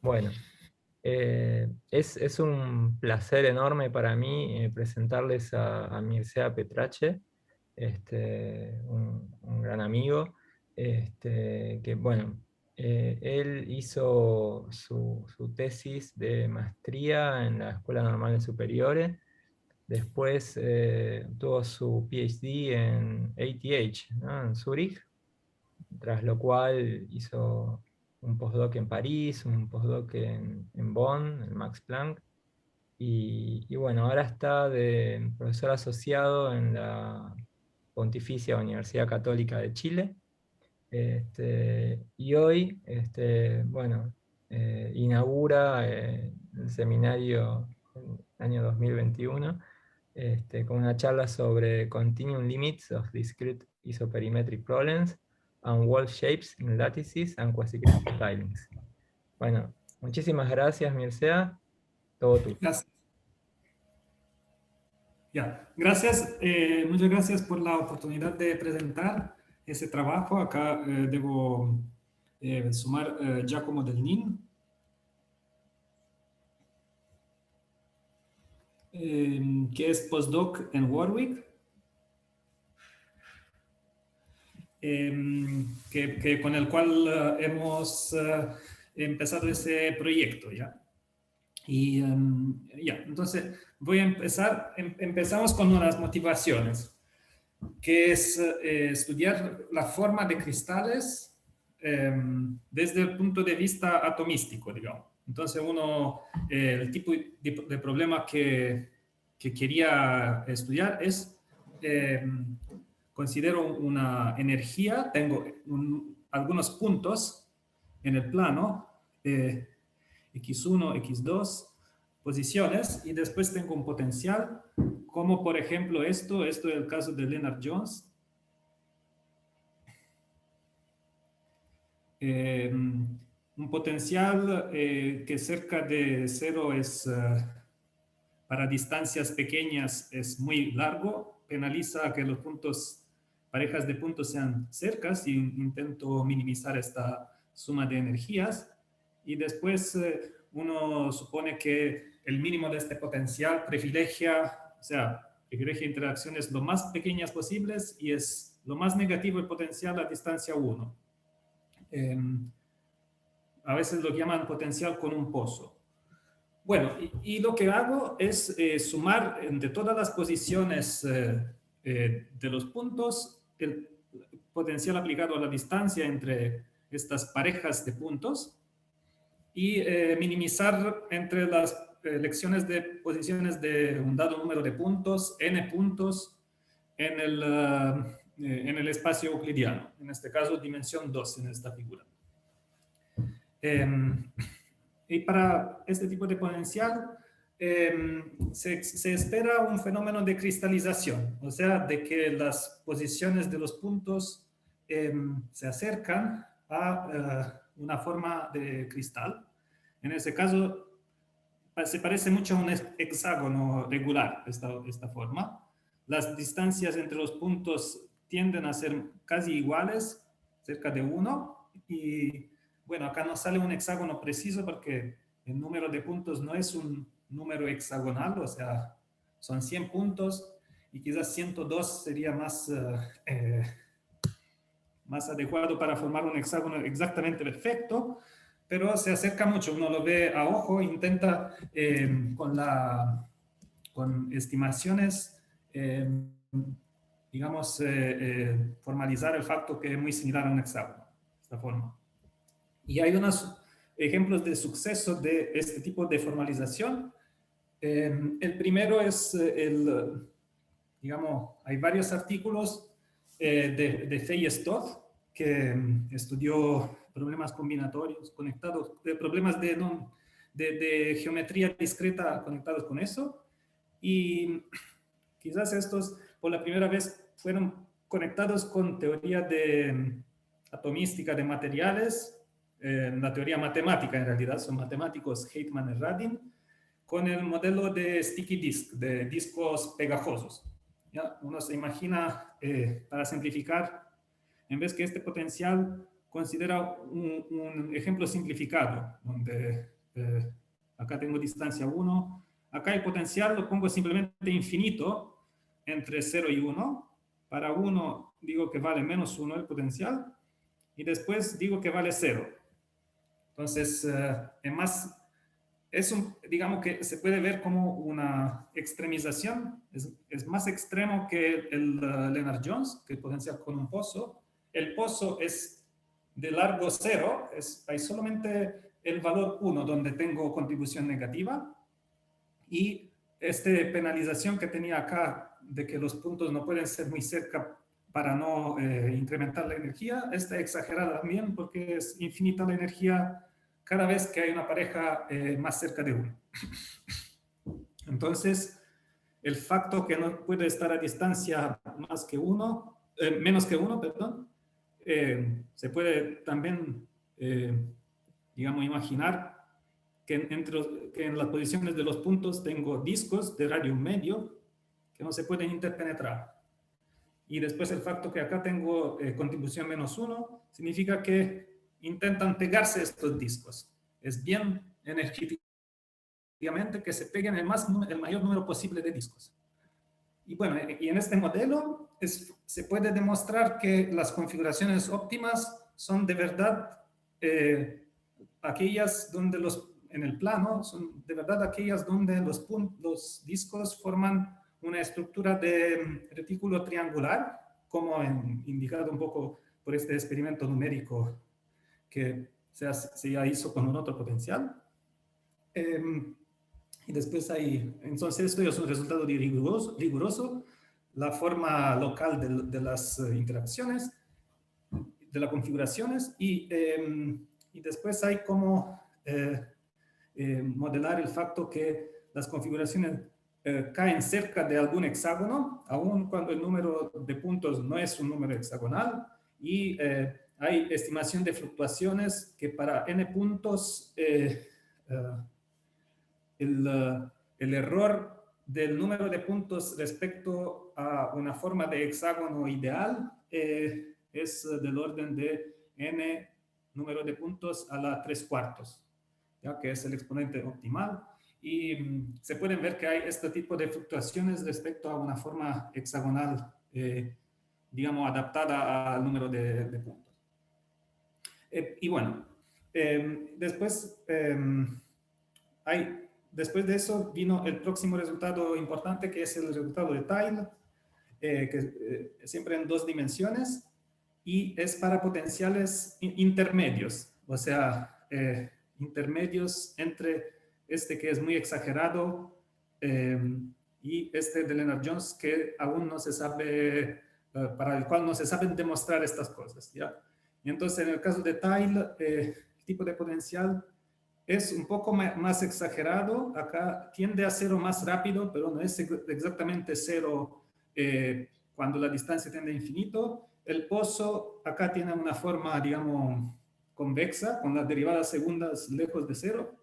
Bueno, es un placer enorme para mí presentarles a Mircea Petrache, un gran amigo, que bueno, él hizo su tesis de maestría en la Escuela Normal de Superiores, después tuvo su PhD en ATH, ¿no? En Zúrich, tras lo cual hizo un postdoc en París, un postdoc en Bonn, en Max Planck, y bueno, ahora está de profesor asociado en la Pontificia Universidad Católica de Chile, y hoy, bueno, inaugura el seminario en el año 2021 con una charla sobre Continuum Limits of Discrete Isoperimetric Problems and Wall Shapes in Lattices and Quasi-crystal Tilings. Bueno, muchísimas gracias, Mircea. Todo tuyo. Gracias. Ya, gracias, muchas gracias por la oportunidad de presentar ese trabajo. Acá debo sumar Giacomo Del Nin, que es postdoc en Warwick, con el cual hemos empezado ese proyecto, ¿ya? Y ya, entonces voy a empezar. Empezamos con unas motivaciones, que es estudiar la forma de cristales desde el punto de vista atomístico, digamos. Entonces el tipo de problema que quería estudiar es, considero una energía, tengo algunos puntos en el plano, X1, X2, posiciones, y después tengo un potencial, como por ejemplo esto es el caso de Lennard Jones. Un potencial que cerca de cero es, para distancias pequeñas es muy largo, penaliza que los puntos, parejas de puntos sean cercas, y intento minimizar esta suma de energías. Y después uno supone que el mínimo de este potencial privilegia interacciones lo más pequeñas posibles, y es lo más negativo el potencial a distancia 1. A veces lo llaman potencial con un pozo. Bueno, y lo que hago es sumar de todas las posiciones de los puntos el potencial aplicado a la distancia entre estas parejas de puntos, y minimizar entre las elecciones de posiciones de un dado número de puntos, n puntos, en el espacio euclidiano, en este caso dimensión 2 en esta figura. Y para este tipo de potencial se espera un fenómeno de cristalización, o sea, de que las posiciones de los puntos se acercan a una forma de cristal. En ese caso, se parece mucho a un hexágono regular, esta forma. Las distancias entre los puntos tienden a ser casi iguales, cerca de 1, y bueno, acá no sale un hexágono preciso porque el número de puntos no es un número hexagonal, o sea, son 100 puntos, y quizás 102 sería más adecuado para formar un hexágono exactamente perfecto, pero se acerca mucho, uno lo ve a ojo, intenta con estimaciones, digamos, formalizar el facto que es muy similar a un hexágono, de esta forma. Y hay unos ejemplos de suceso de este tipo de formalización. El primero es digamos, hay varios artículos de Fay Stott, que estudió problemas combinatorios conectados, problemas de geometría discreta conectados con eso, y quizás estos por la primera vez fueron conectados con teoría atomística de materiales, la teoría matemática en realidad, son matemáticos Heitman y Radin, con el modelo de sticky disk, de discos pegajosos. ¿Ya? Uno se imagina, para simplificar, en vez que este potencial considera un ejemplo simplificado, donde acá tengo distancia 1, acá el potencial lo pongo simplemente infinito entre 0 y 1. Para 1 digo que vale menos 1 el potencial, y después digo que vale 0. Entonces, digamos que se puede ver como una extremización, es más extremo que el Lennard-Jones, que el potencial con un pozo. El pozo es de largo 0, hay solamente el valor 1 donde tengo contribución negativa, y esta penalización que tenía acá de que los puntos no pueden ser muy cerca para no incrementar la energía, está exagerada también porque es infinita la energía cada vez que hay una pareja más cerca de uno. Entonces, el facto que no puede estar a distancia menos que uno, perdón, se puede también, digamos, imaginar que en las posiciones de los puntos tengo discos de radio medio que no se pueden interpenetrar. Y después el facto que acá tengo contribución menos 1 significa que intentan pegarse estos discos. Es bien energéticamente que se peguen el mayor número posible de discos. Y bueno, y en este modelo se puede demostrar que las configuraciones óptimas son de verdad aquellas donde en el plano, son de verdad aquellas donde los discos forman una estructura de retículo triangular, como indicado un poco por este experimento numérico que se ya hizo con un otro potencial. Y después entonces esto es un resultado riguroso, la forma local de las interacciones, de las configuraciones, y después hay cómo modelar el facto que las configuraciones caen cerca de algún hexágono, aun cuando el número de puntos no es un número hexagonal, y hay estimación de fluctuaciones que para n puntos el error del número de puntos respecto a una forma de hexágono ideal es del orden de n número de puntos a la 3/4, ¿ya? Que es el exponente optimal. Y se pueden ver que hay este tipo de fluctuaciones respecto a una forma hexagonal, digamos, adaptada al número de puntos. Y bueno, después después de eso vino el próximo resultado importante, que es el resultado de Tile, que siempre en 2 dimensiones, y es para potenciales intermedios, o sea, intermedios entre este que es muy exagerado y este de Lennard-Jones que aún no se sabe, para el cual no se saben demostrar estas cosas, ¿ya? Y entonces en el caso de Tile, el tipo de potencial es un poco más exagerado, acá tiende a cero más rápido, pero no es exactamente cero cuando la distancia tiende a infinito. El pozo acá tiene una forma, digamos, convexa, con las derivadas segundas lejos de cero.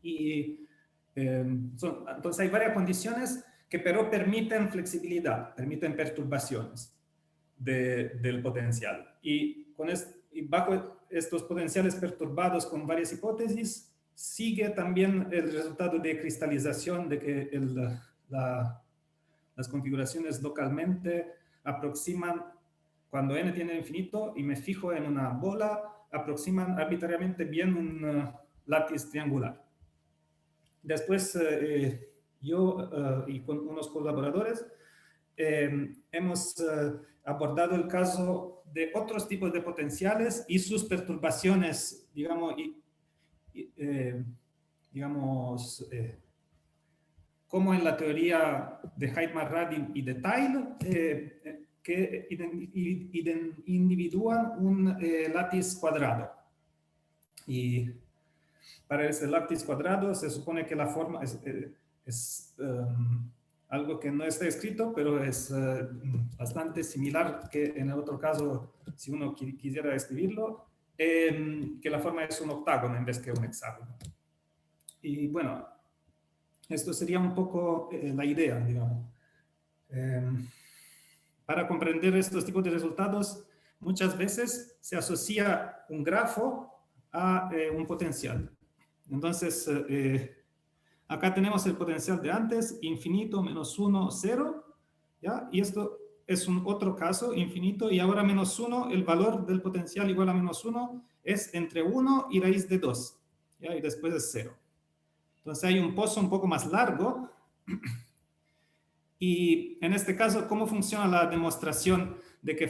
Y entonces hay varias condiciones que pero permiten flexibilidad, permiten perturbaciones del potencial. Y bajo estos potenciales perturbados con varias hipótesis, sigue también el resultado de cristalización de que las configuraciones localmente aproximan, cuando n tiene infinito y me fijo en una bola, aproximan arbitrariamente bien un látiz triangular. Después yo y con unos colaboradores hemos abordado el caso de otros tipos de potenciales y sus perturbaciones, digamos, como en la teoría de Heitmar-Radin y de Tile, que individúan un látiz cuadrado. Y para ese látiz cuadrado se supone que la forma es algo que no está escrito, pero es bastante similar que en el otro caso, si uno quisiera escribirlo, que la forma es un octágono en vez que un hexágono. Y bueno, esto sería un poco la idea, digamos. Para comprender estos tipos de resultados, muchas veces se asocia un grafo a un potencial. Entonces, acá tenemos el potencial de antes, infinito, menos 1, 0, ¿ya? Y esto es un otro caso, infinito, y ahora menos 1, el valor del potencial igual a menos 1 es entre 1 y raíz de 2, ¿ya? Y después es 0. Entonces hay un pozo un poco más largo. Y en este caso, ¿cómo funciona la demostración de que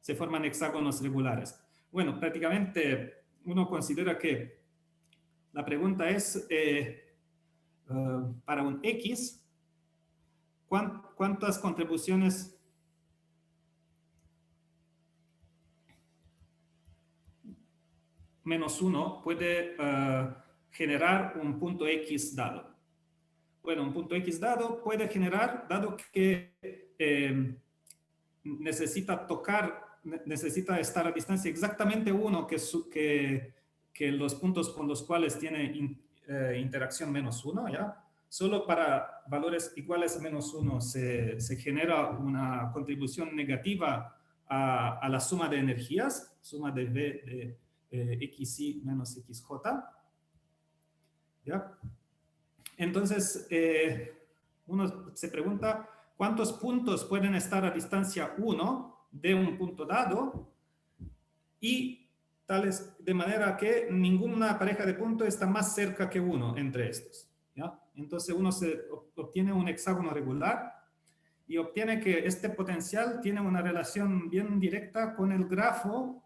se forman hexágonos regulares? Bueno, prácticamente uno considera que la pregunta es, para un X, ¿cuántas contribuciones menos 1 puede generar un punto X dado? Bueno, un punto X dado puede generar, dado que necesita estar a distancia exactamente 1 que los puntos con los cuales tiene interacción menos 1, ¿ya? Solo para valores iguales a menos 1 se genera una contribución negativa a la suma de energías, suma de V de XY menos XJ, ¿ya? Entonces, uno se pregunta, ¿cuántos puntos pueden estar a distancia 1 de un punto dado? Y tales de manera que ninguna pareja de puntos está más cerca que 1 entre estos, ¿ya? Entonces, uno obtiene un hexágono regular y obtiene que este potencial tiene una relación bien directa con el grafo,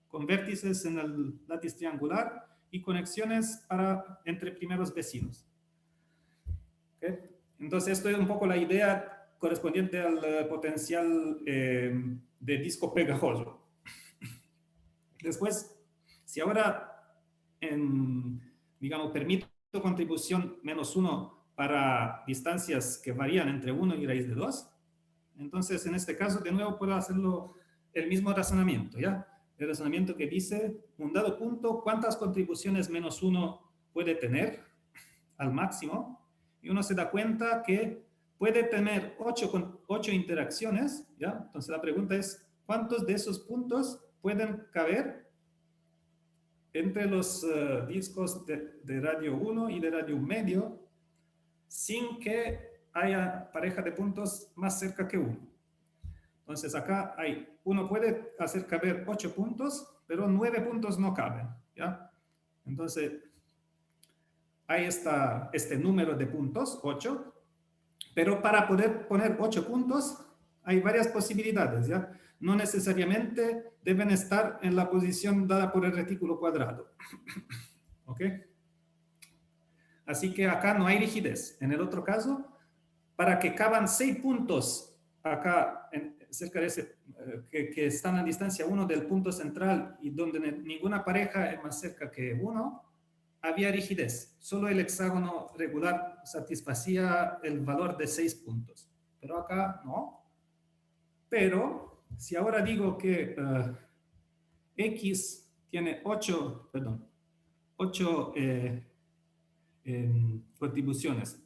con vértices en el látiz triangular y conexiones entre primeros vecinos. ¿Okay? Entonces, esto es un poco la idea correspondiente al potencial de disco pegajoso. Después, si ahora, digamos, permito contribución menos 1 para distancias que varían entre 1 y raíz de 2, entonces, en este caso, de nuevo, puedo hacerlo el mismo razonamiento, ¿ya? El razonamiento que dice, un dado punto, ¿cuántas contribuciones menos 1 puede tener al máximo? Y uno se da cuenta que puede tener 8 interacciones, ¿ya? Entonces la pregunta es, ¿cuántos de esos puntos pueden caber entre los discos de radio 1 y de radio medio sin que haya pareja de puntos más cerca que 1? Entonces acá uno puede hacer caber 8 puntos, pero 9 puntos no caben, ¿ya? Entonces hay este número de puntos, 8, pero para poder poner 8 puntos hay varias posibilidades, ¿ya? No necesariamente deben estar en la posición dada por el retículo cuadrado. ¿Ok? Así que acá no hay rigidez. En el otro caso, para que caban 6 puntos acá, cerca de ese, que están a distancia 1 del punto central y donde ninguna pareja es más cerca que 1, había rigidez. Solo el hexágono regular satisfacía el valor de 6 puntos. Pero acá no. Pero si ahora digo que X tiene 8 contribuciones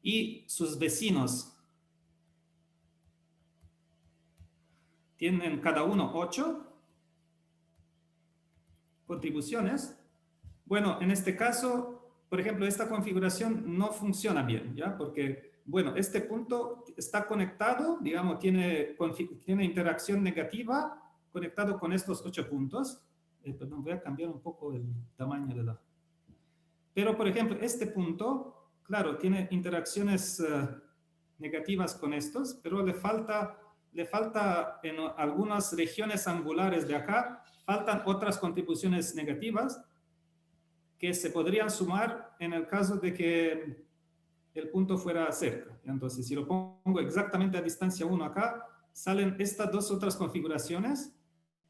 y sus vecinos tienen cada uno 8 contribuciones, bueno, en este caso, por ejemplo, esta configuración no funciona bien, ¿ya? Porque, bueno, este punto está conectado, digamos, tiene interacción negativa conectado con estos 8 puntos. Perdón, voy a cambiar un poco el tamaño de la... Pero, por ejemplo, este punto, claro, tiene interacciones negativas con estos, pero le falta en algunas regiones angulares de acá, faltan otras contribuciones negativas que se podrían sumar en el caso de que el punto fuera cerca. Entonces, si lo pongo exactamente a distancia 1 acá, salen estas dos otras configuraciones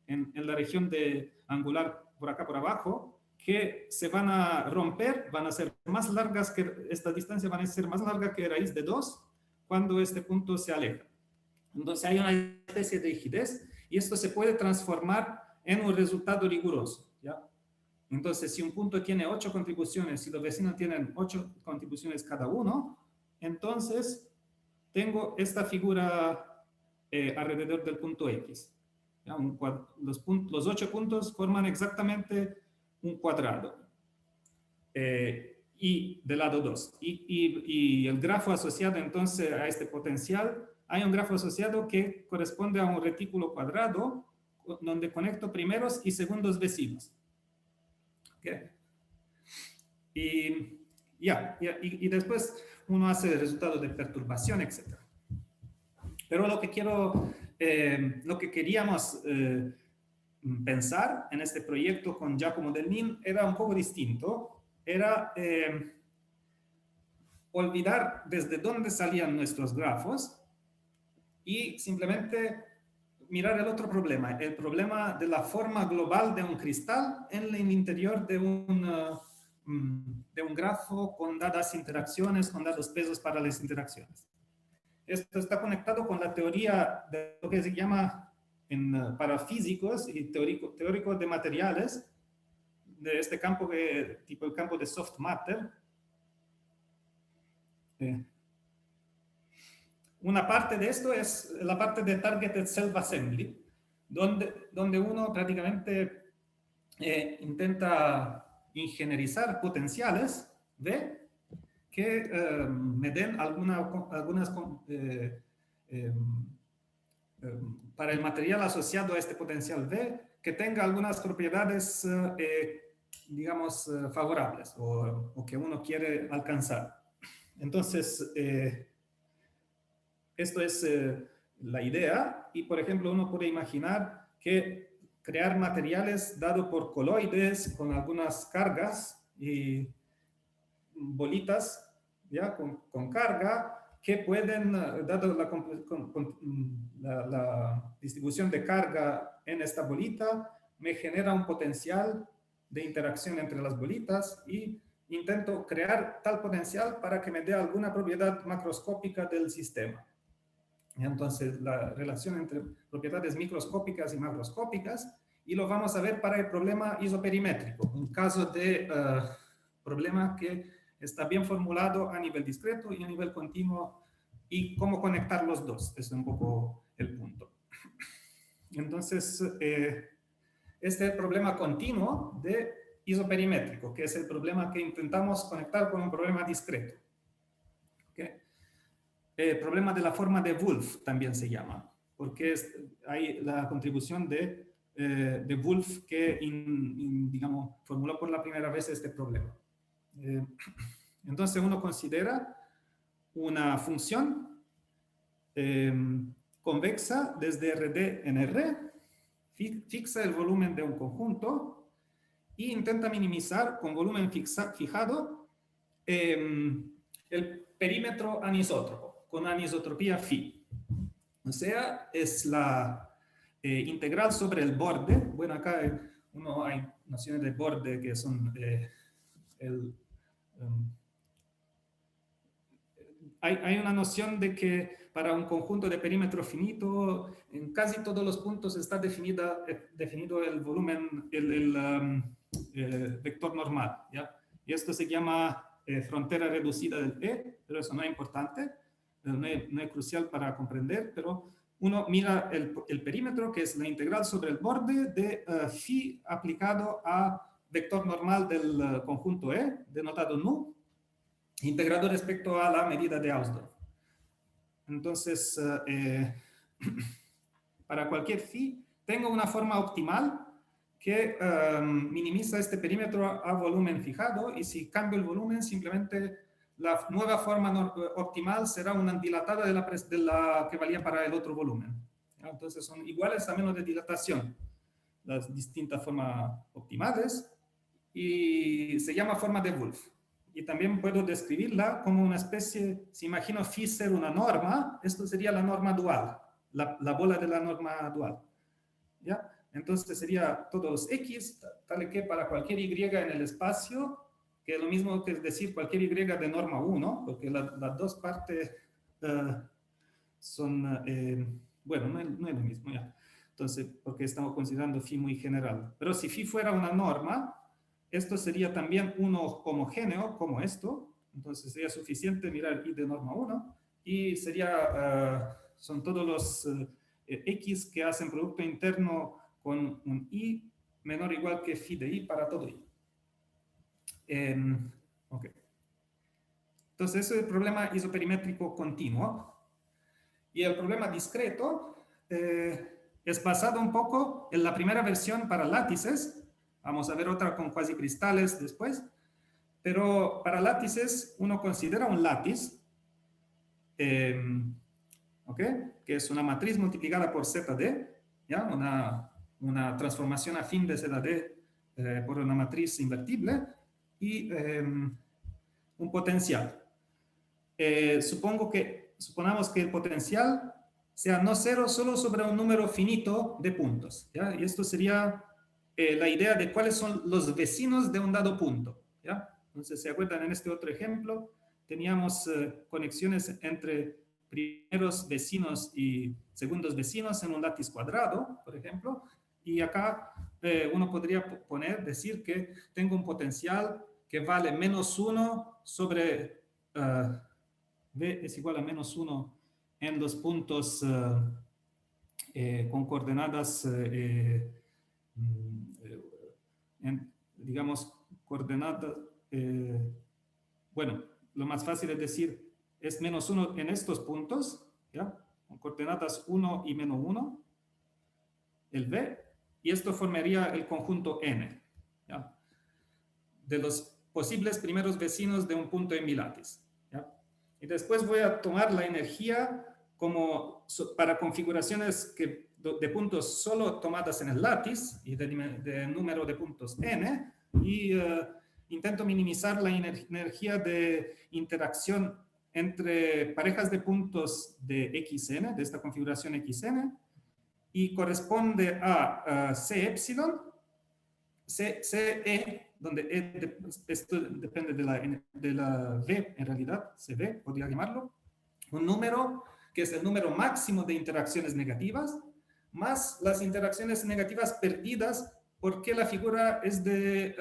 en la región de angular por acá por abajo, que se van a romper, van a ser más largas que esta distancia, van a ser más largas que raíz de 2 cuando este punto se aleja. Entonces hay una especie de rigidez y esto se puede transformar en un resultado riguroso, ¿ya? Entonces, si un punto tiene 8 contribuciones y los vecinos tienen 8 contribuciones cada uno, entonces tengo esta figura alrededor del punto X. ¿Ya? Los 8 puntos forman exactamente un cuadrado. Y del lado 2. Y el grafo asociado entonces a este potencial, hay un grafo asociado que corresponde a un retículo cuadrado donde conecto primeros y segundos vecinos. ¿Okay? Y después uno hace el resultado de perturbación, etc. Pero lo que queríamos pensar en este proyecto con Giacomo Del Nin era un poco distinto. Era olvidar desde dónde salían nuestros grafos y simplemente mirar el otro problema, el problema de la forma global de un cristal en el interior de un grafo con dadas interacciones, con dados pesos para las interacciones. Esto está conectado con la teoría de lo que se llama para físicos y teóricos de materiales, de este campo tipo el campo de soft matter. Una parte de esto es la parte de Targeted Self-Assembly, donde uno prácticamente intenta ingenierizar potenciales V que me den para el material asociado a este potencial V, que tenga algunas propiedades, digamos, favorables o que uno quiere alcanzar. Entonces, esto es la idea y, por ejemplo, uno puede imaginar que crear materiales dado por coloides con algunas cargas y bolitas ya con carga que pueden, dado la distribución de carga en esta bolita, me genera un potencial de interacción entre las bolitas y intento crear tal potencial para que me dé alguna propiedad macroscópica del sistema. Entonces, la relación entre propiedades microscópicas y macroscópicas, y lo vamos a ver para el problema isoperimétrico, un caso de problema que está bien formulado a nivel discreto y a nivel continuo, y cómo conectar los dos, es un poco el punto. Entonces, este es el problema continuo de isoperimétrico, que es el problema que intentamos conectar con un problema discreto. ¿Okay? El problema de la forma de Wolf también se llama, porque hay la contribución de Wolf que, digamos, formuló por la primera vez este problema. Entonces uno considera una función convexa desde RD en R, fixa el volumen de un conjunto e intenta minimizar con volumen fijado el perímetro anisótropo, con anisotropía phi. O sea, es la integral sobre el borde. Bueno, acá hay nociones de borde que son hay una noción de que para un conjunto de perímetro finito, en casi todos los puntos está definido el volumen, el vector normal, ¿ya? Y esto se llama frontera reducida del E, pero eso no es importante, no es crucial para comprender, pero uno mira el perímetro, que es la integral sobre el borde de phi aplicado a vector normal del conjunto E, denotado nu, integrado respecto a la medida de Hausdorff. Entonces, para cualquier phi, tengo una forma optimal que minimiza este perímetro a volumen fijado, y si cambio el volumen, simplemente la nueva forma optimal será una dilatada de la que valía para el otro volumen. Entonces, son iguales a menos de dilatación las distintas formas optimales, y se llama forma de Wolf. Y también puedo describirla como una especie, si imagino phi ser una norma, esto sería la norma dual, la bola de la norma dual. ¿Ya? Entonces sería todos los x, tal que para cualquier y en el espacio, que es lo mismo que decir cualquier y de norma 1, porque las dos partes son, bueno, no es lo mismo, ya. Entonces, porque estamos considerando phi muy general. Pero si phi fuera una norma, esto sería también uno homogéneo, como esto. Entonces sería suficiente mirar i de norma 1 y son todos los X que hacen producto interno con un I menor o igual que phi de I para todo I. Ok. Entonces, ese es el problema isoperimétrico continuo. Y el problema discreto es basado un poco en la primera versión para látices. Vamos a ver otra con cuasicristales después. Pero para látices, uno considera un látiz, ¿okay? Que es una matriz multiplicada por ZD, ¿ya? Una transformación afín de ZD por una matriz invertible y un potencial. Suponamos que el potencial sea no cero solo sobre un número finito de puntos, ¿ya? Y esto sería la idea de cuáles son los vecinos de un dado punto, ¿ya? Entonces, ¿se acuerdan? En este otro ejemplo teníamos conexiones entre primeros vecinos y segundos vecinos en un látiz cuadrado, por ejemplo, y acá uno podría decir que tengo un potencial que vale menos 1 sobre V es igual a menos 1 en los puntos con coordenadas, digamos, coordenadas, bueno, lo más fácil es decir, es menos 1 en estos puntos, ¿ya? Con coordenadas 1 y menos 1, el V, y esto formaría el conjunto N, ¿ya? De los posibles primeros vecinos de un punto en mi látiz. Y después voy a tomar la energía como para configuraciones de puntos solo tomadas en el látiz y de número de puntos n, y intento minimizar la energía de interacción entre parejas de puntos de xn, de esta configuración xn, y corresponde a C epsilon, CE, donde esto depende de la V, en realidad, CV, podría llamarlo, un número que es el número máximo de interacciones negativas, más las interacciones negativas perdidas porque la figura es de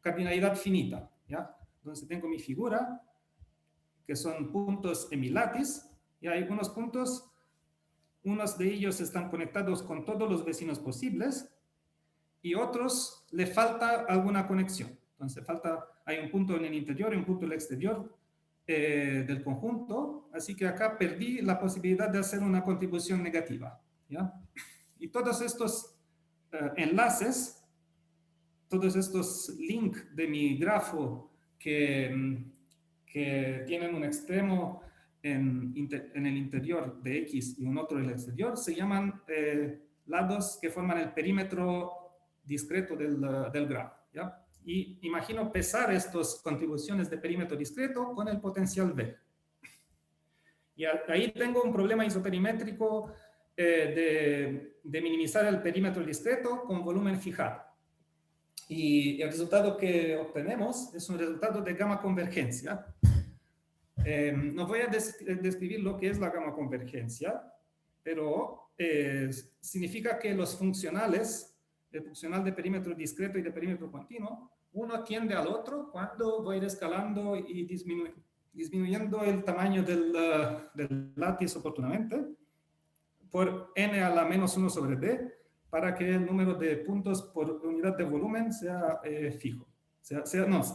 cardinalidad finita, ¿ya? Entonces tengo mi figura, que son puntos en mi látiz, y hay unos puntos, unos de ellos están conectados con todos los vecinos posibles, y otros le falta alguna conexión. Entonces hay un punto en el interior y un punto en el exterior del conjunto, así que acá perdí la posibilidad de hacer una contribución negativa, ¿ya? Y todos estos enlaces, todos estos links de mi grafo que tienen un extremo en el interior de X y un otro en el exterior, se llaman lados que forman el perímetro discreto del grafo, ¿ya? Y imagino pesar estas contribuciones de perímetro discreto con el potencial V. Y ahí tengo un problema isoperimétrico de minimizar el perímetro discreto con volumen fijado. Y el resultado que obtenemos es un resultado de gamma convergencia. No voy a describir lo que es la gamma convergencia, pero significa que los funcionales, el funcional de perímetro discreto y de perímetro continuo, uno tiende al otro cuando voy escalando y disminuyendo el tamaño del látiz oportunamente por n a la menos 1 sobre d, para que el número de puntos por unidad de volumen sea fijo,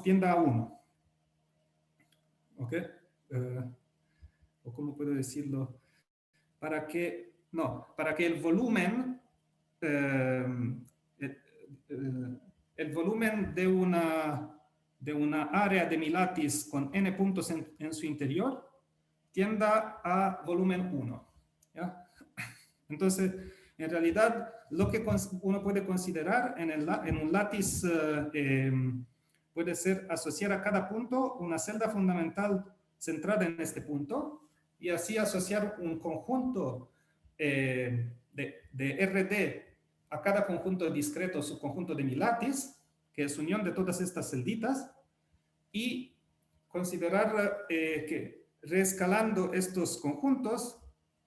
tienda a 1. ¿Ok? ¿O cómo puedo decirlo? Para que el volumen el volumen de una área de mi látiz con n puntos en su interior tienda a volumen 1, ¿ya? Entonces, en realidad, lo que uno puede considerar en un látiz puede ser asociar a cada punto una celda fundamental centrada en este punto, y así asociar un conjunto de RD a cada conjunto discreto, subconjunto de mi látiz, que es unión de todas estas celditas, y considerar que reescalando estos conjuntos,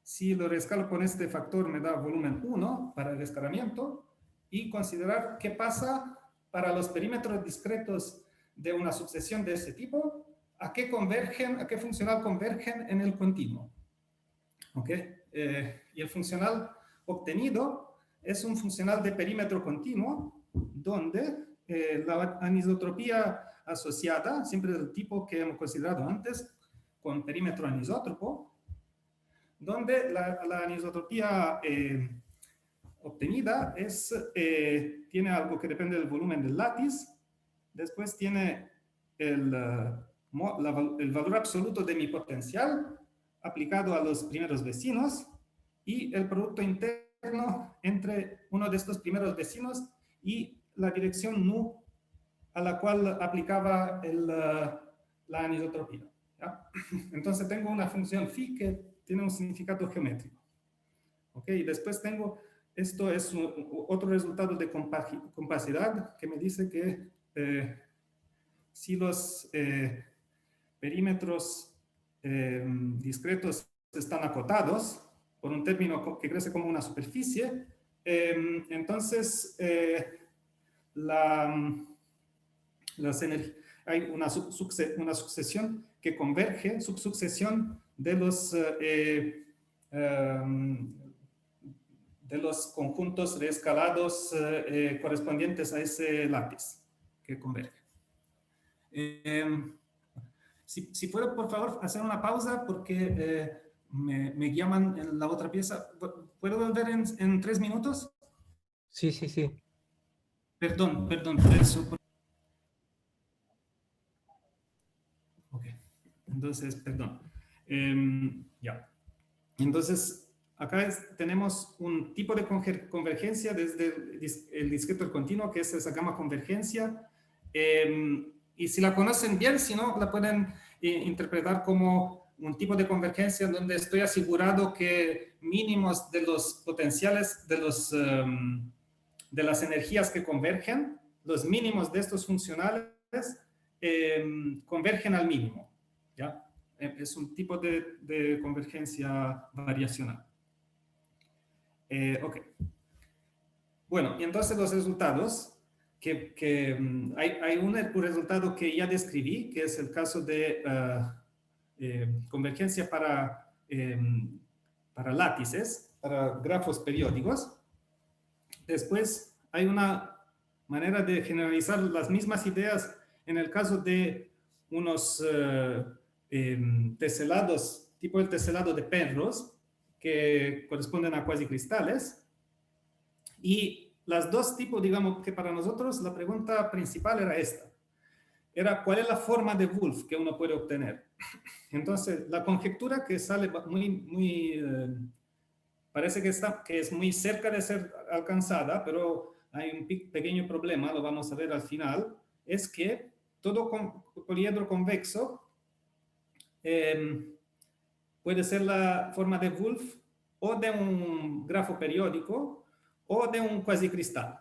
si lo reescalo con este factor me da volumen 1 para el escalamiento, y considerar qué pasa para los perímetros discretos de una sucesión de ese tipo a qué convergen, a qué funcional convergen en el continuo. ¿Ok? Y el funcional obtenido es un funcional de perímetro continuo, donde la anisotropía asociada, siempre del tipo que hemos considerado antes, con perímetro anisótropo, donde la anisotropía obtenida tiene algo que depende del volumen del látiz, después tiene el valor absoluto de mi potencial aplicado a los primeros vecinos y el producto interno entre uno de estos primeros vecinos y la dirección nu a la cual aplicaba la anisotropía. ¿Ya? Entonces tengo una función phi que tiene un significado geométrico. ¿Ok? Y después tengo, esto es otro resultado de compacidad que me dice que si los perímetros discretos están acotados por un término que crece como una superficie, entonces hay una sucesión que converge, subsucesión de los conjuntos de escalados correspondientes a ese lápiz que converge. Si puedo, por favor, hacer una pausa porque me llaman en la otra pieza. ¿Puedo volver en 3 minutos? Sí, sí, sí. Perdón, eso. Ok, entonces, perdón. Ya. Entonces, acá tenemos un tipo de convergencia desde el discreto al continuo, que es esa gama convergencia. Y si la conocen bien, si no, la pueden interpretar como un tipo de convergencia donde estoy asegurado que mínimos de los potenciales de las energías que convergen, los mínimos de estos funcionales convergen al mínimo. ¿Ya? Es un tipo de convergencia variacional. Ok. Bueno, y entonces los resultados, hay un resultado que ya describí, que es el caso de convergencia para látices, para grafos periódicos. Después hay una manera de generalizar las mismas ideas en el caso de unos teselados, tipo el teselado de Penrose, que corresponden a cuasicristales. Y las dos tipos, digamos que para nosotros la pregunta principal era esta. Era cuál es la forma de Wolf que uno puede obtener. Entonces, la conjetura que sale parece que es muy cerca de ser alcanzada, pero hay un pequeño problema, lo vamos a ver al final, es que todo poliedro convexo puede ser la forma de Wolf o de un grafo periódico o de un cuasicristal.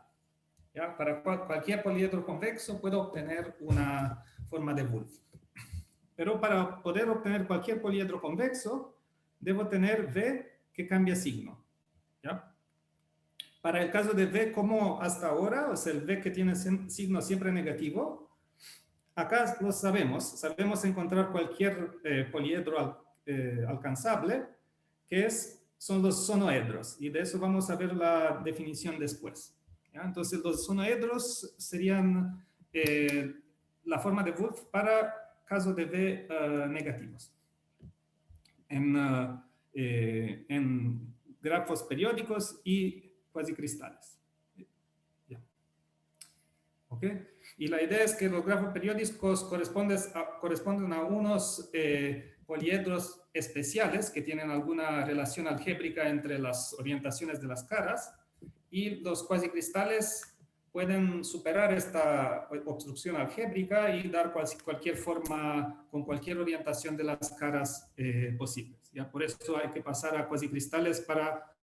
¿Ya? Para cualquier poliedro convexo puedo obtener una forma de Wolf. Pero para poder obtener cualquier poliedro convexo, debo tener V que cambia signo. ¿Ya? Para el caso de V como hasta ahora, o sea, el V que tiene signo siempre negativo, acá lo sabemos encontrar cualquier poliedro alcanzable, que son los sonoedros, y de eso vamos a ver la definición después. ¿Ya? Entonces, los sonoedros serían la forma de Wolf para casos de V negativos. En grafos periódicos y cuasicristales. ¿Ok? Y la idea es que los grafos periódicos corresponden a unos poliedros especiales que tienen alguna relación algébrica entre las orientaciones de las caras, y los cuasicristales pueden superar esta obstrucción algébrica y dar cualquier forma con cualquier orientación de las caras posibles. ¿Ya? Por eso hay que pasar a cuasicristales para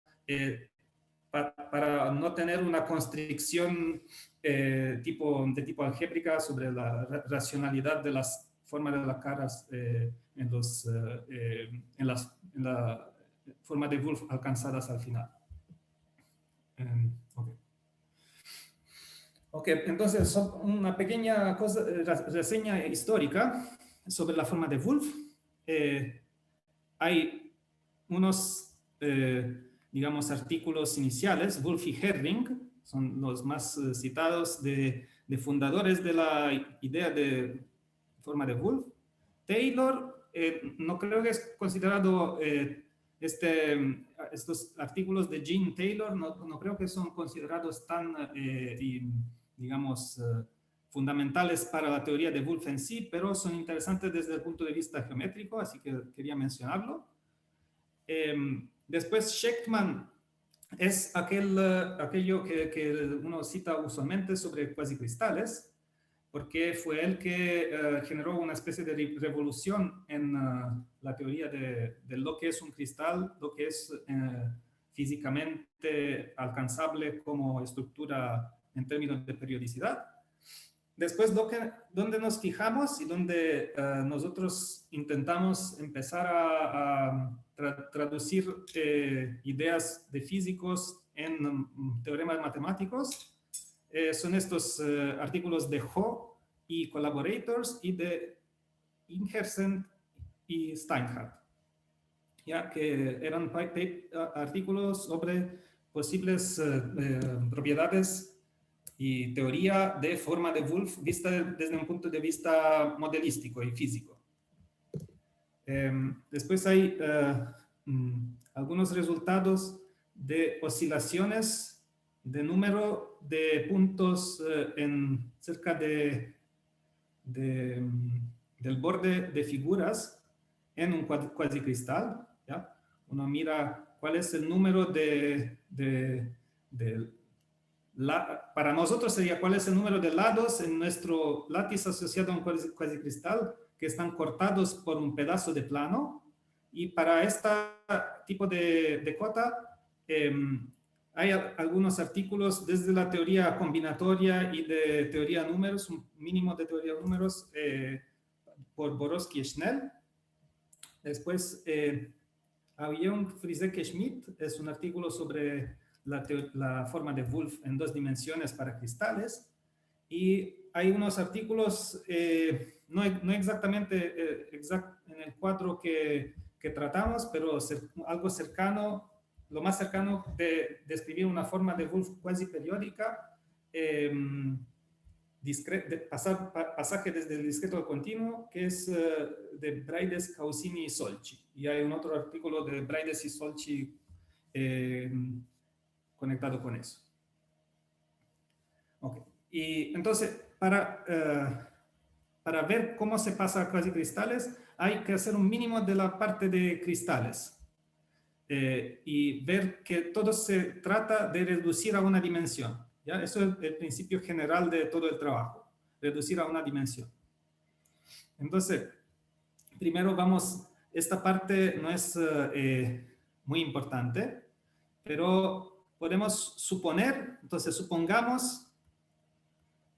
no tener una constricción de tipo algébrica sobre la racionalidad de las formas de las caras en la forma de Wolf alcanzadas al final. Ok, entonces una pequeña reseña histórica. sobre la forma de Wolf. Hay unos, digamos, artículos iniciales, Wolf y Herring, son los más citados de fundadores de la idea de forma de Wolf. Taylor, no creo que es considerado, estos artículos de Gene Taylor, no creo que son considerados tan, digamos, fundamentales para la teoría de Wolf en sí, pero son interesantes desde el punto de vista geométrico, así que quería mencionarlo. Después, Shechtman es aquello que uno cita usualmente sobre cuasicristales, porque fue él que generó una especie de revolución en la teoría de lo que es un cristal, lo que es físicamente alcanzable como estructura en términos de periodicidad. Después, donde nos fijamos y donde nosotros intentamos empezar a traducir ideas de físicos en teoremas matemáticos, son estos artículos de Ho y Collaborators y de Ingersoll y Steinhardt, ya que eran artículos sobre posibles propiedades y teoría de forma de Wolf vista desde un punto de vista modelístico y físico. Después hay algunos resultados de oscilaciones de número de puntos cerca del borde de figuras en un cuasicristal. ¿Ya? Uno mira cuál es el número para nosotros sería cuál es el número de lados en nuestro látiz asociado a un cuasicristal que están cortados por un pedazo de plano. Y para este tipo de cota, hay algunos artículos desde la teoría combinatoria y de teoría de números, un mínimo de teoría de números por Borowski y Schnell. Después, Avion, Frieseke, Schmidt es un artículo sobre la forma de Wolf en 2 dimensiones para cristales. Y hay unos artículos, no exactamente en el cuadro que tratamos, pero algo cercano, lo más cercano de describir una forma de Wolf cuasi periódica, pasaje desde el discreto al continuo, que es de Braides, Causini y Solchi. Y hay un otro artículo de Braides y Solchi conectado con eso. Ok. Y entonces, para ver cómo se pasa a cuasicristales, hay que hacer un mínimo de la parte de cristales y ver que todo se trata de reducir a una dimensión. ¿Ya? Eso es el principio general de todo el trabajo, reducir a una dimensión. Entonces, primero esta parte no es muy importante, pero podemos suponer, entonces supongamos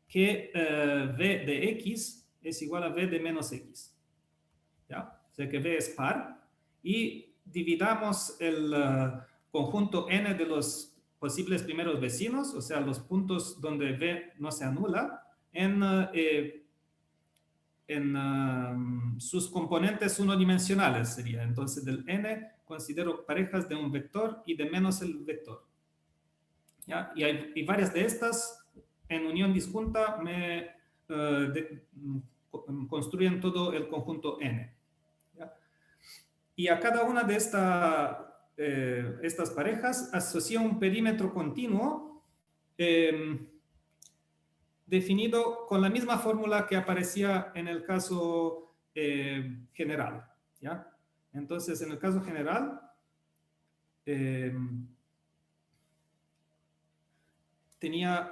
que V de X es igual a V de menos X. ¿Ya? O sea que V es par y dividamos el conjunto N de los posibles primeros vecinos, o sea, los puntos donde V no se anula, en sus componentes unidimensionales sería. Entonces, del N considero parejas de un vector y de menos el vector. ¿Ya? Y hay varias de estas en unión disjunta construyen todo el conjunto N. ¿Ya? Y a cada una de estas parejas asocia un perímetro continuo definido con la misma fórmula que aparecía en el caso general. ¿Ya? Entonces, en el caso general,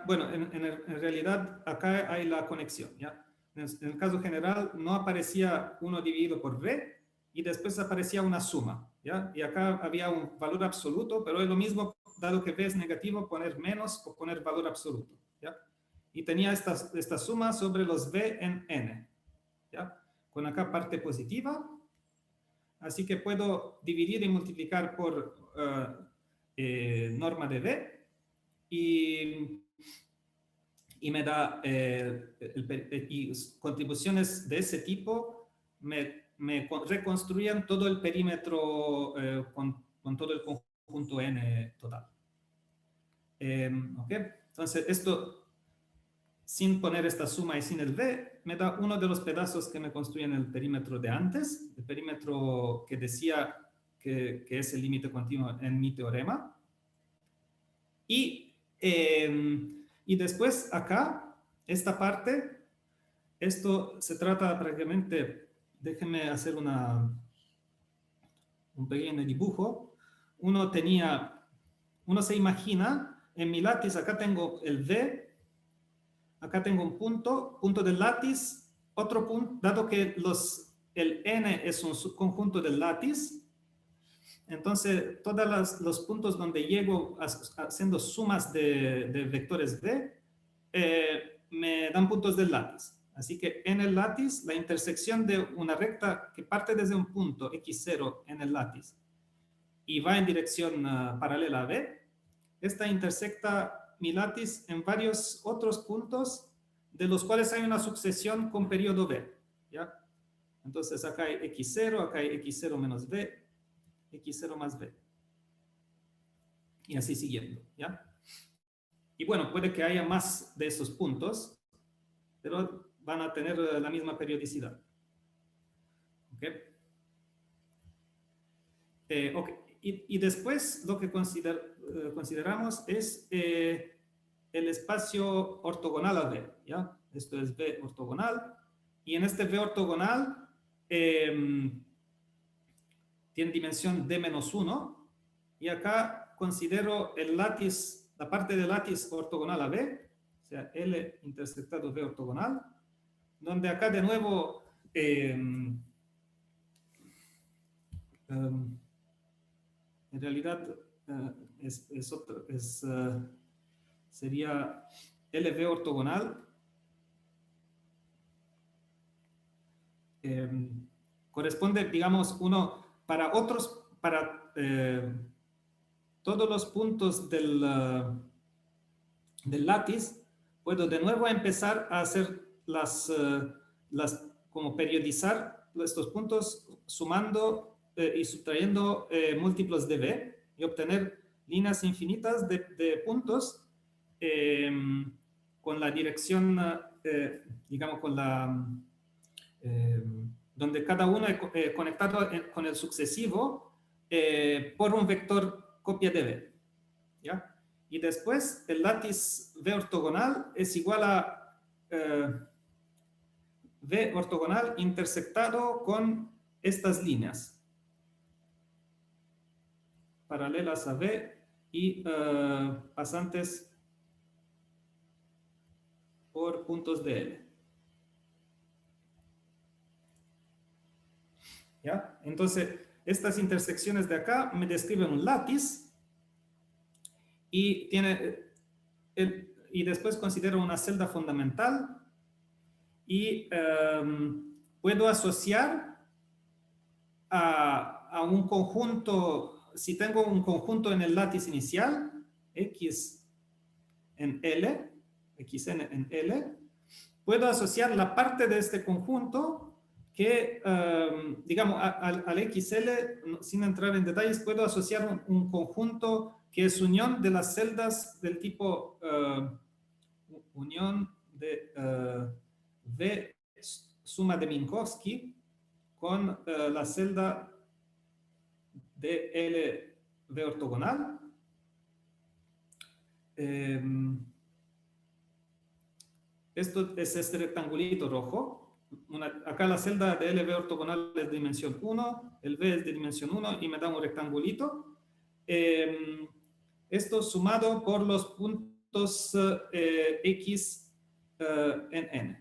bueno, en realidad acá hay la conexión, ¿ya? En el caso general no aparecía 1 dividido por V y después aparecía una suma, ¿ya? Y acá había un valor absoluto, pero es lo mismo, dado que V es negativo, poner menos o poner valor absoluto, ¿ya? Y tenía esta suma sobre los V en N, ¿ya? Con acá parte positiva, así que puedo dividir y multiplicar por norma de V, y me da y contribuciones de ese tipo reconstruyen todo el perímetro con todo el conjunto N total. ¿Okay? Entonces, esto, sin poner esta suma y sin el V, me da uno de los pedazos que me construyen el perímetro de antes, el perímetro que decía que es el límite continuo en mi teorema. Y después acá, esta parte, esto se trata prácticamente, déjenme hacer un pequeño dibujo. Uno se imagina, en mi látiz acá tengo el V, acá tengo un punto del látiz, otro punto, dado que el N es un subconjunto del látiz, entonces todos los puntos donde llego haciendo sumas de vectores V, me dan puntos del látiz. Así que en el látiz, la intersección de una recta que parte desde un punto x0 en el látiz y va en dirección paralela a V, esta intersecta mi látiz en varios otros puntos de los cuales hay una sucesión con periodo V, ¿ya? Entonces acá hay x0, acá hay x0 menos V, x0 más V. Y así siguiendo, ¿ya? Y bueno, puede que haya más de esos puntos, pero van a tener la misma periodicidad. ¿Ok? Okay. Y después lo que consideramos es el espacio ortogonal a V, ¿ya? Esto es V ortogonal. Y en este V ortogonal tiene dimensión D-1. Y acá considero el látiz, la parte del látiz ortogonal a V, o sea, L intersectado V ortogonal, donde acá de nuevo en realidad sería LV ortogonal. Corresponde, digamos, para todos los puntos del látiz, puedo de nuevo empezar a hacer como periodizar estos puntos sumando y subtrayendo múltiplos de V y obtener líneas infinitas de puntos con la dirección, digamos, donde cada uno es conectado con el sucesivo por un vector copia de V, ¿ya? Y después el látiz V ortogonal es igual a V ortogonal intersectado con estas líneas paralelas a V y pasantes por puntos de L. ¿Ya? Entonces, estas intersecciones de acá me describen un látiz y después considero una celda fundamental y puedo asociar a un conjunto. Si tengo un conjunto en el látiz inicial, X en L, Xn en L, puedo asociar la parte de este conjunto que, digamos, al XL, sin entrar en detalles, puedo asociar un conjunto que es unión de las celdas del tipo unión de V suma de Minkowski con la celda de LV ortogonal. Esto es este rectangulito rojo. Acá la celda de LV ortogonal es de dimensión 1, el V es de dimensión 1 y me da un rectangulito. Esto sumado por los puntos X en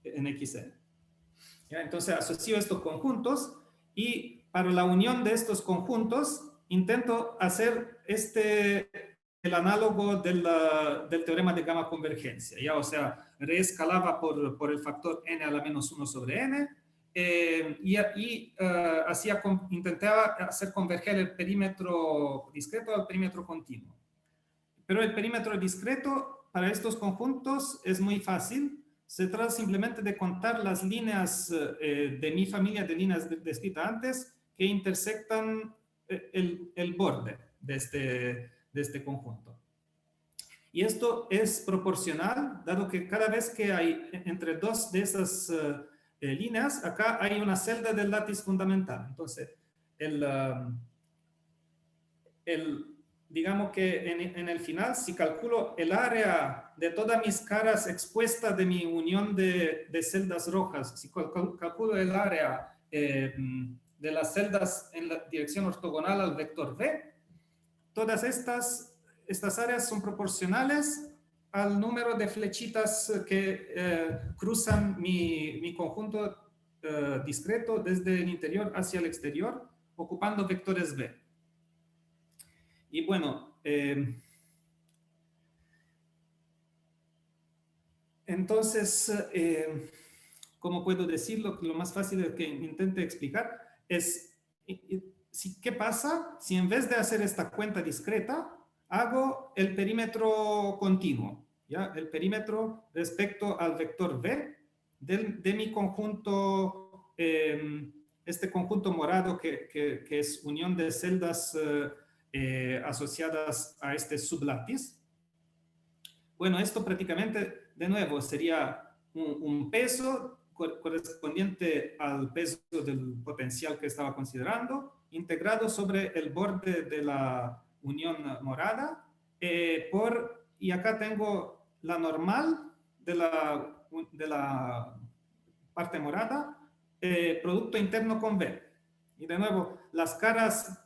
XN. ¿Ya? Entonces asocio estos conjuntos y para la unión de estos conjuntos intento hacer el análogo del teorema de gamma convergencia, ¿ya? O sea, reescalaba por el factor n a la menos 1 sobre n intentaba hacer converger el perímetro discreto al perímetro continuo. Pero el perímetro discreto para estos conjuntos es muy fácil se trata simplemente de contar las líneas de mi familia de líneas descritas antes que intersectan el borde de este conjunto. Y esto es proporcional, dado que cada vez que hay entre dos de esas líneas, acá hay una celda del látiz fundamental. Entonces, digamos que en el final, si calculo el área de todas mis caras expuestas de mi unión de celdas rojas, si calculo el área de las celdas en la dirección ortogonal al vector V, todas estas áreas son proporcionales al número de flechitas que cruzan mi conjunto discreto desde el interior hacia el exterior, ocupando vectores V. Y bueno, entonces, ¿cómo puedo decirlo? Lo más fácil que intente explicar es, ¿qué pasa si en vez de hacer esta cuenta discreta, hago el perímetro continuo? ¿Ya? El perímetro respecto al vector V de mi conjunto, este conjunto morado que es unión de celdas asociadas a este sublátiz. Bueno, esto prácticamente, de nuevo, sería un peso correspondiente al peso del potencial que estaba considerando, integrado sobre el borde de la unión morada, y acá tengo la normal de la parte morada, producto interno con V. Y de nuevo, las caras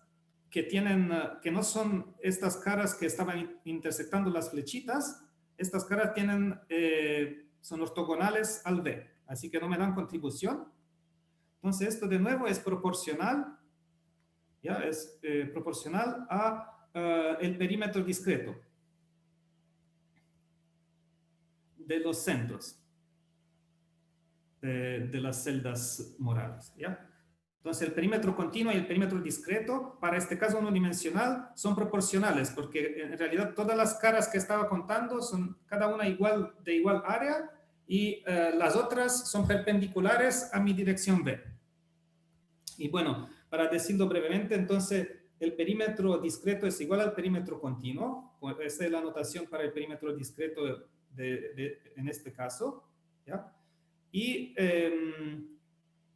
que no son estas caras que estaban intersectando las flechitas, estas caras son ortogonales al V, así que no me dan contribución. Entonces esto de nuevo es proporcional, ¿ya? Es proporcional a el perímetro discreto de los centros de las celdas moradas, ¿ya? Entonces, el perímetro continuo y el perímetro discreto, para este caso unidimensional, son proporcionales, porque en realidad todas las caras que estaba contando son cada una de igual área, y las otras son perpendiculares a mi dirección V. Y bueno, para decirlo brevemente, entonces, el perímetro discreto es igual al perímetro continuo. Esa es la notación para el perímetro discreto en este caso, ¿ya? Y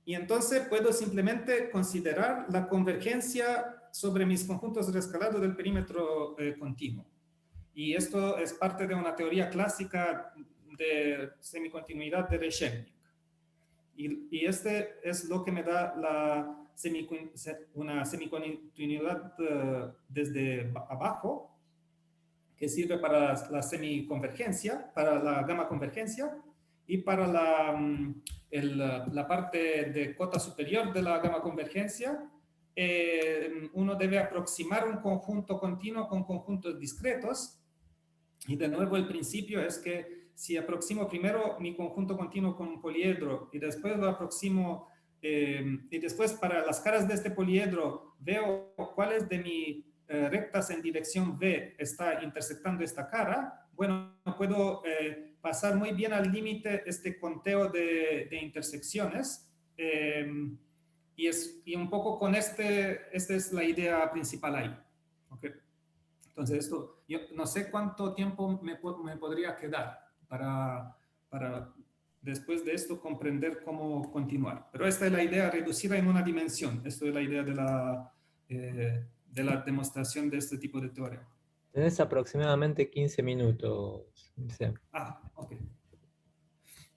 entonces puedo simplemente considerar la convergencia sobre mis conjuntos rescalados del perímetro continuo. Y esto es parte de una teoría clásica de semicontinuidad de Rezhevnik. Y este es lo que me da una semicontinuidad desde abajo, que sirve para la semiconvergencia, para la gamma convergencia, y para la parte de cota superior de la gamma convergencia, uno debe aproximar un conjunto continuo con conjuntos discretos. Y de nuevo el principio es que si aproximo primero mi conjunto continuo con un poliedro y después lo aproximo, y después para las caras de este poliedro veo cuáles de mis rectas en dirección V está intersectando esta cara, bueno, puedo pasar muy bien al límite este conteo de intersecciones, y un poco con esta es la idea principal ahí. ¿Okay? Entonces, yo no sé cuánto tiempo me podría quedar para después de esto comprender cómo continuar. Pero esta es la idea reducida en una dimensión. Esto es la idea de la demostración de este tipo de teorema. Tenés aproximadamente 15 minutos. Ok.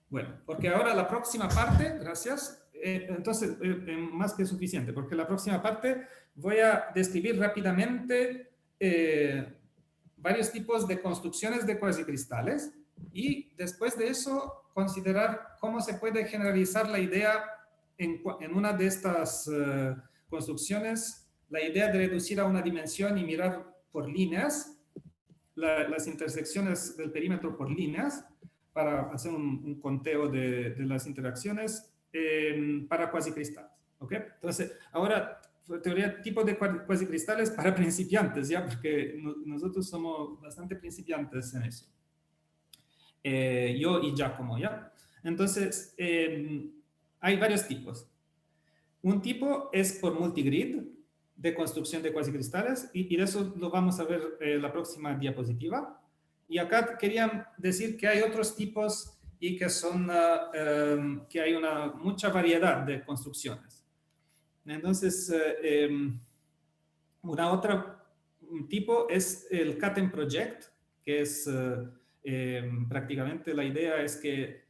Bueno, porque ahora la próxima parte, gracias, entonces más que suficiente, porque la próxima parte voy a describir rápidamente varios tipos de construcciones de cuasicristales, y después de eso considerar cómo se puede generalizar la idea en una de estas construcciones, la idea de reducir a una dimensión y mirar por líneas, las intersecciones del perímetro por líneas, para hacer un conteo de las interacciones para cuasicristales. ¿Okay? Entonces, ahora, teoría tipo de cuasicristales para principiantes, ¿ya? Porque nosotros somos bastante principiantes en eso. Yo y Giacomo, ¿ya? Entonces, hay varios tipos. Un tipo es por multigrid, de construcción de cuasicristales, y de eso lo vamos a ver en la próxima diapositiva. Y acá quería decir que hay otros tipos y que son, que hay mucha variedad de construcciones. Entonces, un tipo es el Katten Project, que es prácticamente la idea es que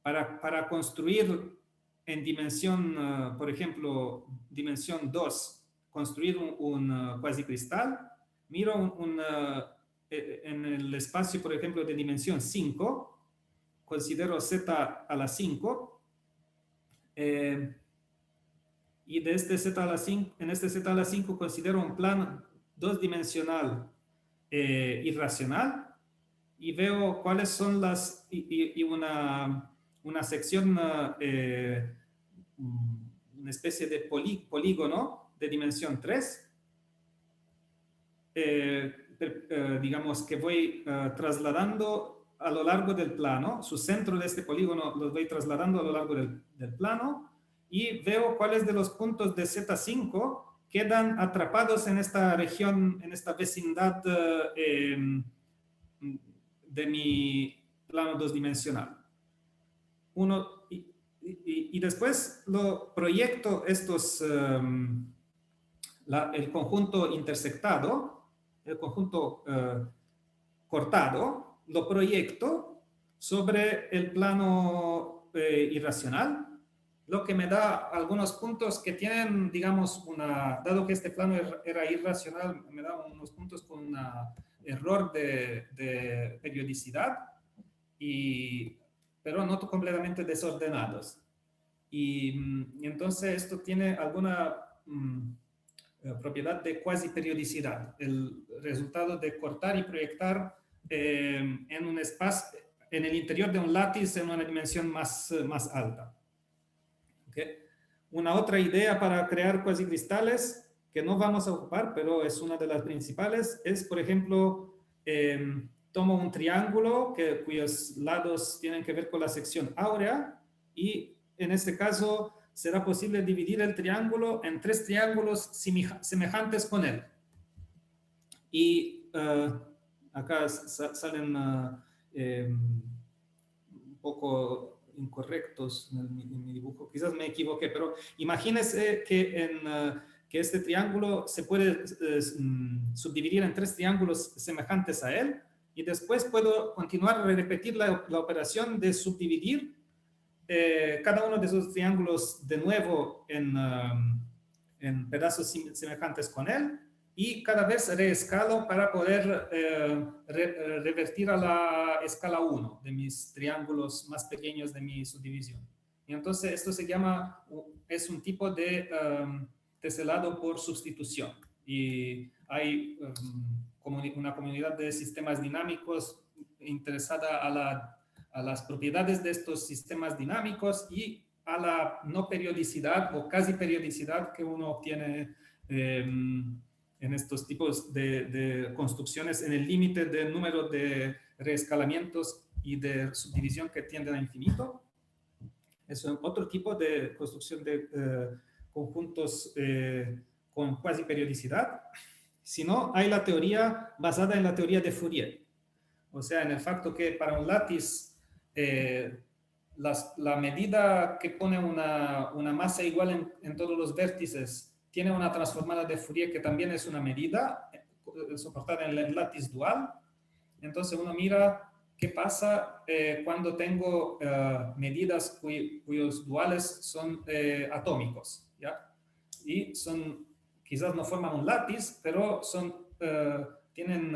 para construir en dimensión, por ejemplo, dimensión 2, construir un cuasicristal, miro en el espacio, por ejemplo, de dimensión 5, considero z a la 5, y de este z a la 5, en este z a la 5 considero un plano dos-dimensional irracional, y veo cuáles son y una sección, una especie de polígono de dimensión 3, digamos que voy trasladando a lo largo del plano, su centro de este polígono los voy trasladando a lo largo del plano, y veo cuáles de los puntos de Z5 quedan atrapados en esta región, en esta vecindad de mi plano dos-dimensional. Y después lo proyecto estos, el conjunto intersectado, el conjunto cortado, lo proyecto sobre el plano irracional, lo que me da algunos puntos que tienen, digamos, dado que este plano era irracional, me da unos puntos con un error de periodicidad, pero no completamente desordenados. Y entonces esto tiene alguna propiedad de cuasi periodicidad, el resultado de cortar y proyectar en un espacio, en el interior de un látiz en una dimensión más alta. ¿Okay? Una otra idea para crear cuasicristales que no vamos a ocupar, pero es una de las principales, es, por ejemplo, tomo un triángulo cuyos lados tienen que ver con la sección áurea, y en este caso será posible dividir el triángulo en 3 triángulos semejantes con él. Y acá salen un poco incorrectos en mi dibujo, quizás me equivoqué, pero imagínense que este triángulo se puede subdividir en 3 triángulos semejantes a él, y después puedo continuar a repetir la operación de subdividir cada uno de esos triángulos de nuevo en pedazos semejantes con él, y cada vez reescalo para poder revertir a la escala 1 de mis triángulos más pequeños de mi subdivisión. Y entonces esto es un tipo de teselado por sustitución. Y hay una comunidad de sistemas dinámicos interesada a las propiedades de estos sistemas dinámicos y a la no periodicidad o casi periodicidad que uno obtiene en estos tipos de construcciones en el límite del número de reescalamientos y de subdivisión que tienden a infinito. Es otro tipo de construcción de conjuntos con cuasi periodicidad. Si no, hay la teoría basada en la teoría de Fourier. O sea, en el facto que para un látiz la medida que pone una masa igual en todos los vértices tiene una transformada de Fourier que también es una medida soportada en el látiz dual. Entonces uno mira qué pasa cuando tengo medidas cuyos duales son atómicos, ¿ya? Y quizás no forman un látiz, pero tienen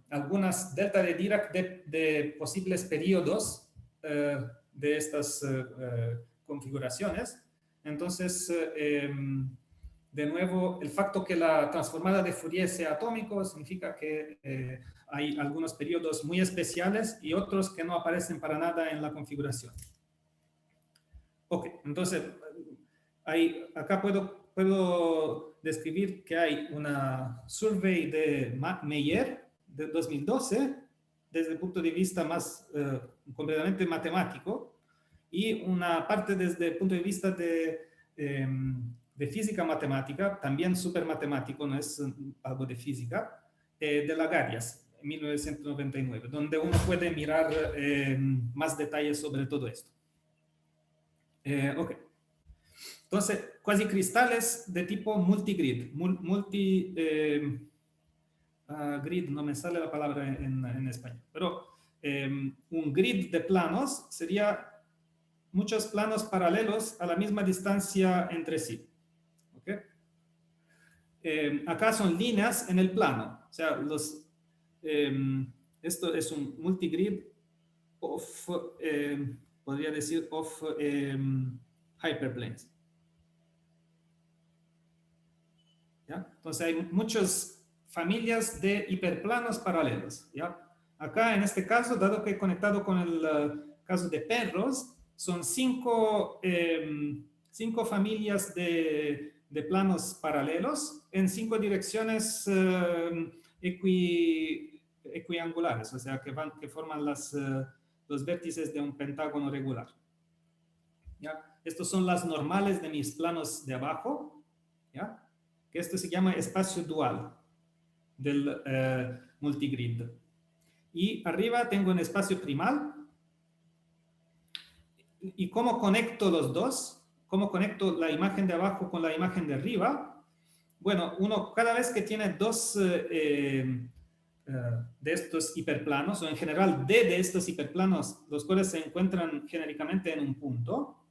algunas delta de Dirac de posibles periodos de estas configuraciones. Entonces, de nuevo, el facto que la transformada de Fourier sea atómico significa que hay algunos periodos muy especiales y otros que no aparecen para nada en la configuración. Ok, entonces, acá puedo describir que hay una survey de Meyer de 2012 desde el punto de vista más completamente matemático y una parte desde el punto de vista de física matemática, también súper matemático, no es algo de física, de Lagarias, en 1999, donde uno puede mirar más detalles sobre todo esto. Ok. Entonces, cuasicristales de tipo multigrid. Grid, no me sale la palabra en español, pero un grid de planos sería muchos planos paralelos a la misma distancia entre sí. ¿Okay? Acá son líneas en el plano, o sea, esto es un multigrid of, podría decir, of hyperplanes. ¿Ya? Entonces hay muchas familias de hiperplanos paralelos. ¿Ya? Acá en este caso, dado que he conectado con el caso de perros, son cinco familias de planos paralelos en 5 direcciones equiangulares, o sea, que forman los vértices de un pentágono regular. ¿Ya? Estos son las normales de mis planos de abajo, ¿ya? Que esto se llama espacio dual del multigrid. Y arriba tengo un espacio primal. ¿Y cómo conecto los dos? ¿Cómo conecto la imagen de abajo con la imagen de arriba? Bueno, uno cada vez que tiene dos de estos hiperplanos, o en general de estos hiperplanos, los cuales se encuentran genéricamente en un punto,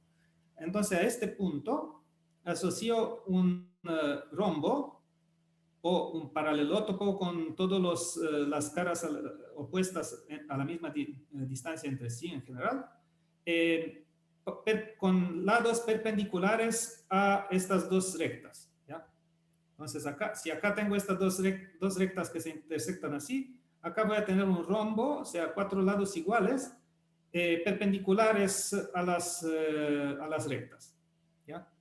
entonces a este punto asocio un rombo o un paralelótopo con todas las caras opuestas a la misma distancia entre sí en general, con lados perpendiculares a estas dos rectas. ¿Ya? Entonces, si acá tengo estas dos rectas que se intersectan así, acá voy a tener un rombo, o sea, 4 lados iguales, perpendiculares a las rectas. ¿Ya?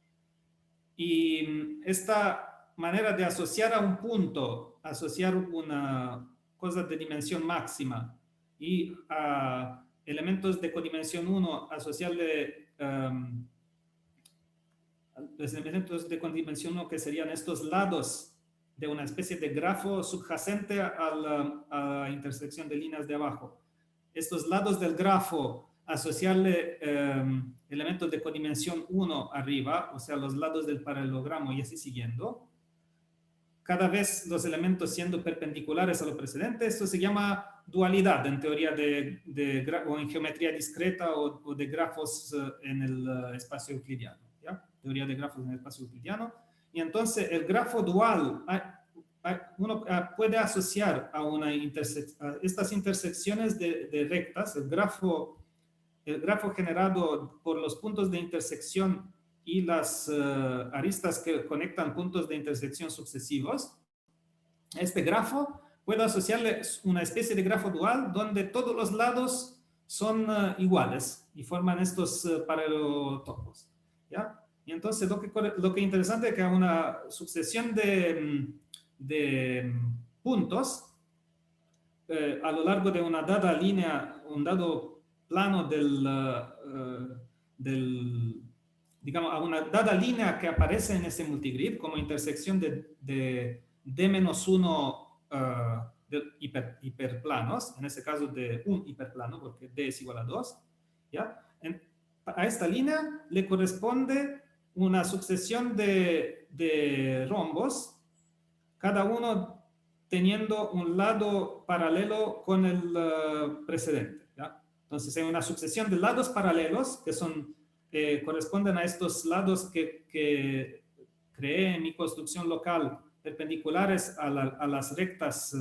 Y esta manera de asociar a un punto, asociar una cosa de dimensión máxima y a elementos de codimensión 1, asociarle los elementos de codimensión 1 que serían estos lados de una especie de grafo subyacente a la intersección de líneas de abajo. Estos lados del grafo, asociarle elementos de codimensión 1 arriba, o sea, los lados del paralelogramo y así siguiendo. Cada vez los elementos siendo perpendiculares a lo precedente, esto se llama dualidad en teoría o en geometría discreta o de grafos en el espacio euclidiano. ¿Ya? Teoría de grafos en el espacio euclidiano. Y entonces el grafo dual, uno puede asociar a estas intersecciones de rectas, el grafo generado por los puntos de intersección y las aristas que conectan puntos de intersección sucesivos. Este grafo puedo asociarle una especie de grafo dual donde todos los lados son iguales y forman estos paralelotopos. ¿Ya? Y entonces lo que es interesante es que hay una sucesión de puntos a lo largo de una dada línea, un dado plano digamos, a una dada línea que aparece en ese multigrid como intersección de D-1 de hiperplanos, en ese caso de un hiperplano, porque D es igual a 2, ¿ya? A esta línea le corresponde una sucesión de rombos, cada uno teniendo un lado paralelo con el precedente. ¿Ya? Entonces hay una sucesión de lados paralelos que corresponden a estos lados que creé en mi construcción local perpendiculares a las rectas.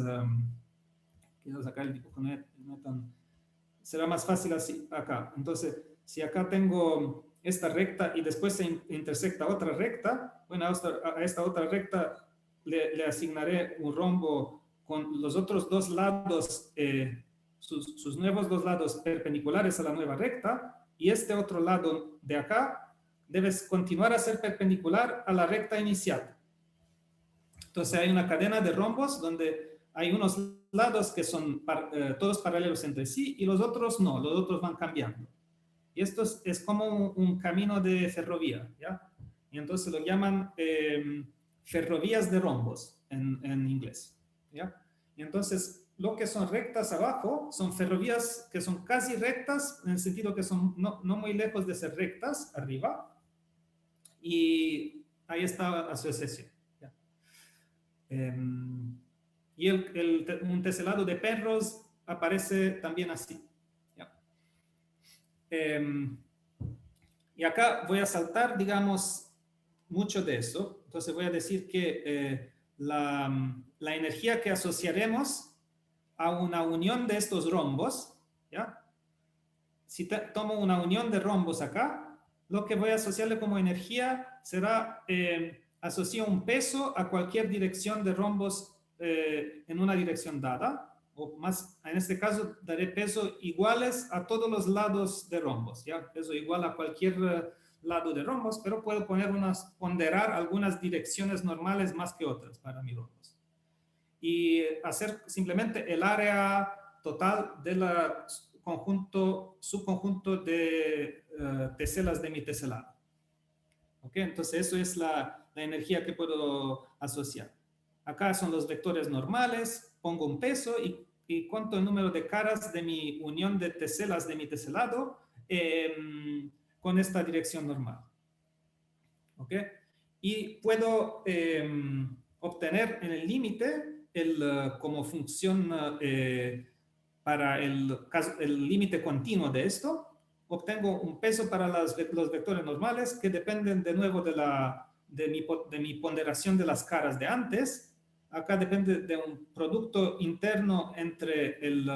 Quiero sacar el dibujo, será más fácil así acá. Entonces, si acá tengo esta recta y después se intersecta otra recta, bueno, a esta otra recta le asignaré un rombo con los otros dos lados, sus nuevos dos lados perpendiculares a la nueva recta, y este otro lado de acá debe continuar a ser perpendicular a la recta inicial. Entonces hay una cadena de rombos donde hay unos lados que son todos paralelos entre sí y los otros no, los otros van cambiando. Y esto es como un camino de ferrovía, ¿ya? Y entonces lo llaman ferrovías de rombos en inglés, ¿ya? Y entonces lo que son rectas abajo son ferrovías que son casi rectas, en el sentido que son no muy lejos de ser rectas arriba, y ahí está la asociación, ¿ya? Y un teselado de perros aparece también así, ¿ya? Y acá voy a saltar, digamos, mucho de eso. Entonces voy a decir que la energía que asociaremos a una unión de estos rombos, ¿ya? Si tomo una unión de rombos acá, lo que voy a asociarle como energía será, asocio un peso a cualquier dirección de rombos en una dirección dada, o más, en este caso daré peso iguales a todos los lados de rombos, ¿ya? Peso igual a cualquier lado de rombos, pero puedo ponderar algunas direcciones normales más que otras para mi rombos. Y hacer simplemente el área total de la subconjunto de teselas de mi teselado. ¿Ok? Entonces eso es la energía que puedo asociar. Acá son los vectores normales, pongo un peso y cuento el número de caras de mi unión de teselas de mi teselado con esta dirección normal. ¿Ok? Y puedo obtener en el límite como función para el límite continuo de esto, obtengo un peso para los vectores normales que dependen de nuevo de mi ponderación de las caras de antes. Acá depende de un producto interno entre el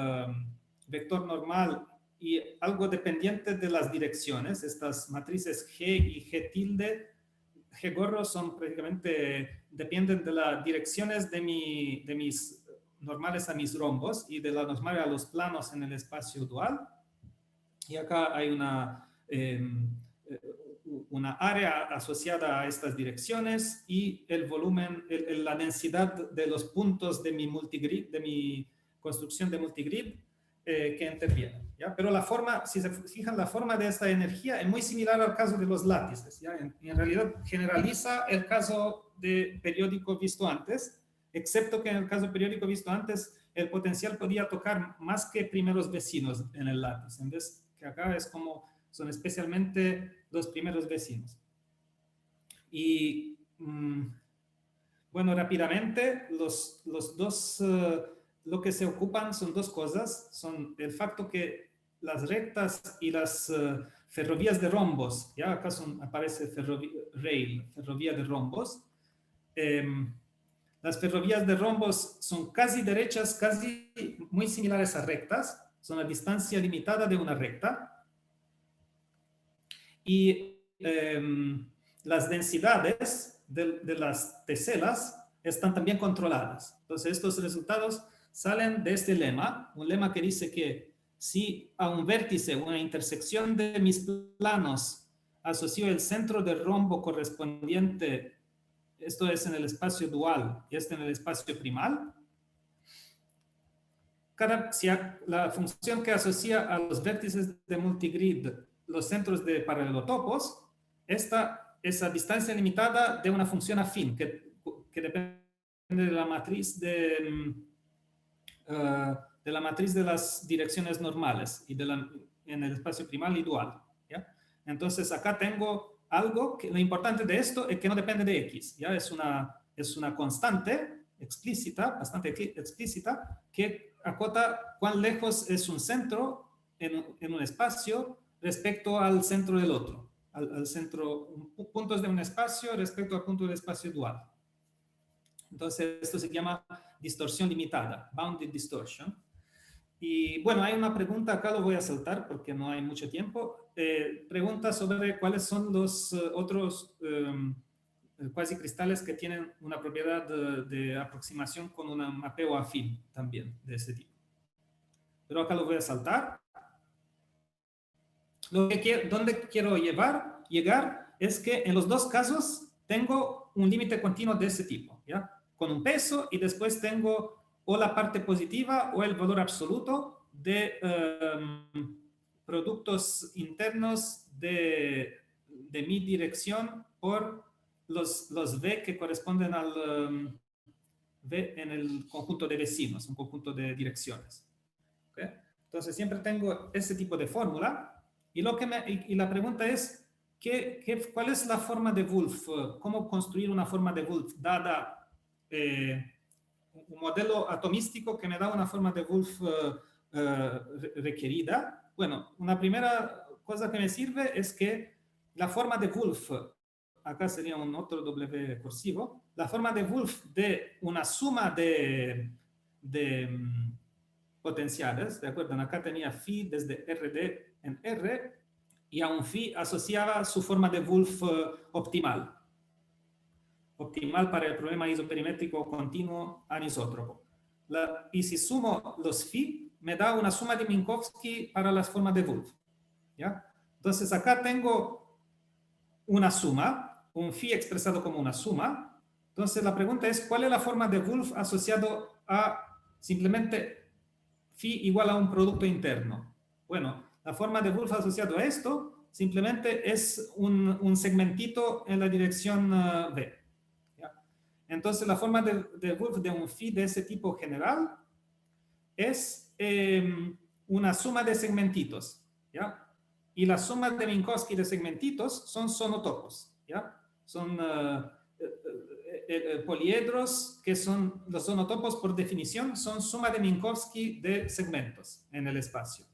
vector normal y algo dependiente de las direcciones. Estas matrices G y G tilde, G gorro, son prácticamente, dependen de las direcciones de mis normales a mis rombos y de las normales a los planos en el espacio dual. Y acá hay una área asociada a estas direcciones y el volumen, la densidad de los puntos de mi multigrid, de mi construcción de multigrid que intervienen, ¿ya? Pero la forma, si se fijan, la forma de esta energía es muy similar al caso de los látices, ¿ya? En realidad generaliza el caso de periódico visto antes, excepto que en el caso periódico visto antes el potencial podía tocar más que primeros vecinos en el látice, en vez que acá es como son especialmente los primeros vecinos. Y bueno, rápidamente, los dos, lo que se ocupan son dos cosas, son el facto que las rectas y las ferrovías de rombos, ya acá aparece ferrovía de rombos, las ferrovías de rombos son casi derechas, casi muy similares a rectas, son a distancia limitada de una recta, y las densidades de las teselas están también controladas. Entonces estos resultados salen de este lema, un lema que dice que si a un vértice, una intersección de mis planos, asocio el centro del rombo correspondiente, esto es en el espacio dual y este en el espacio primal, si la función que asocia a los vértices de multigrid los centros de paralelotopos, esta es a distancia limitada de una función afín que depende de la matriz de las direcciones normales y en el espacio primal y dual, ¿ya? Entonces acá tengo algo que lo importante de esto es que no depende de X, ¿ya? Es una constante explícita, bastante explícita, que acota cuán lejos es un centro en un espacio respecto al centro del otro, al centro, puntos de un espacio respecto al punto del espacio dual. Entonces, esto se llama distorsión limitada, bounded distortion. Y bueno, hay una pregunta, acá lo voy a saltar porque no hay mucho tiempo. Pregunta sobre cuáles son los otros cuasicristales que tienen una propiedad de aproximación con un mapeo afín también de ese tipo. Pero acá lo voy a saltar. Donde quiero llegar es que en los dos casos tengo un límite continuo de ese tipo, ¿ya? Con un peso y después tengo o la parte positiva o el valor absoluto de productos internos de mi dirección por los V que corresponden al V en el conjunto de vecinos, un conjunto de direcciones. ¿Okay? Entonces siempre tengo ese tipo de fórmula y la pregunta es, ¿cuál es la forma de Wolf? ¿Cómo construir una forma de Wolf dada un modelo atomístico que me da una forma de Wolf requerida? Bueno, una primera cosa que me sirve es que la forma de Wolf, acá sería un otro W cursivo, la forma de Wolf de una suma de potenciales, ¿de acuerdo? Acá tenía phi desde RD en R y a un phi asociaba su forma de Wolf optimal. Optimal para el problema isoperimétrico continuo anisótropo. Y si sumo los phi, me da una suma de Minkowski para las formas de Wolf. ¿Ya? Entonces acá tengo una suma, un phi expresado como una suma. Entonces la pregunta es, ¿cuál es la forma de Wolf asociado a simplemente phi igual a un producto interno? Bueno, la forma de Wolf asociado a esto simplemente es un segmentito en la dirección V. ¿Ya? Entonces la forma de Wolf de un phi de ese tipo general es una suma de segmentitos. ¿Ya? Y la suma de Minkowski de segmentitos son sonotopos. ¿Ya? Son poliedros, que son los sonotopos por definición, son suma de Minkowski de segmentos en el espacio.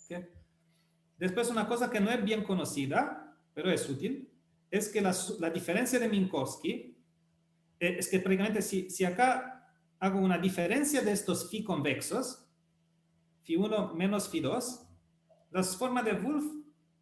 ¿Okay? Después una cosa que no es bien conocida, pero es útil, es que la diferencia de Minkowski es que prácticamente si acá hago una diferencia de estos phi convexos, phi1 menos phi2, las formas de Wolf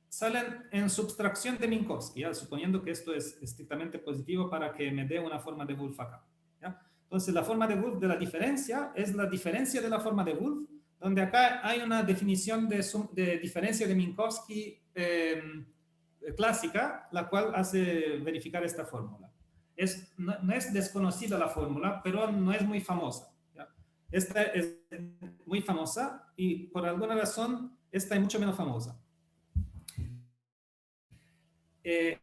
salen en subtracción de Minkowski, ¿ya? Suponiendo que esto es estrictamente positivo para que me dé una forma de Wolf acá. ¿Ya? Entonces la forma de Wolf de la diferencia es la diferencia de la forma de Wolf, donde acá hay una definición de diferencia de Minkowski clásica, la cual hace verificar esta fórmula. No es desconocida la fórmula, pero no es muy famosa. ¿Ya? Esta es muy famosa y por alguna razón esta es mucho menos famosa.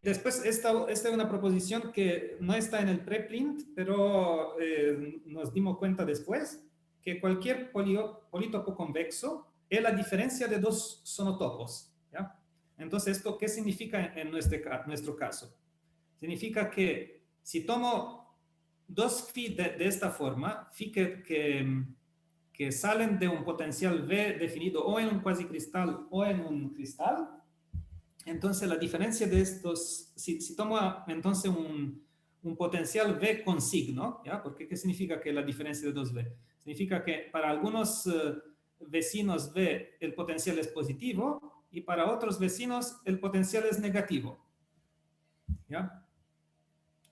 Después, esta es una proposición que no está en el preprint, pero nos dimos cuenta después que cualquier polítopo convexo es la diferencia de dos sonotopos. ¿Ya? Entonces, ¿esto qué significa en nuestro caso? Significa que si tomo dos phi de esta forma, phi que salen de un potencial V definido o en un cuasicristal o en un cristal, entonces la diferencia de estos, si tomo entonces un potencial V con signo, ¿ya? Porque ¿qué significa que la diferencia de dos V? Significa que para algunos vecinos V el potencial es positivo y para otros vecinos el potencial es negativo. ¿Ya?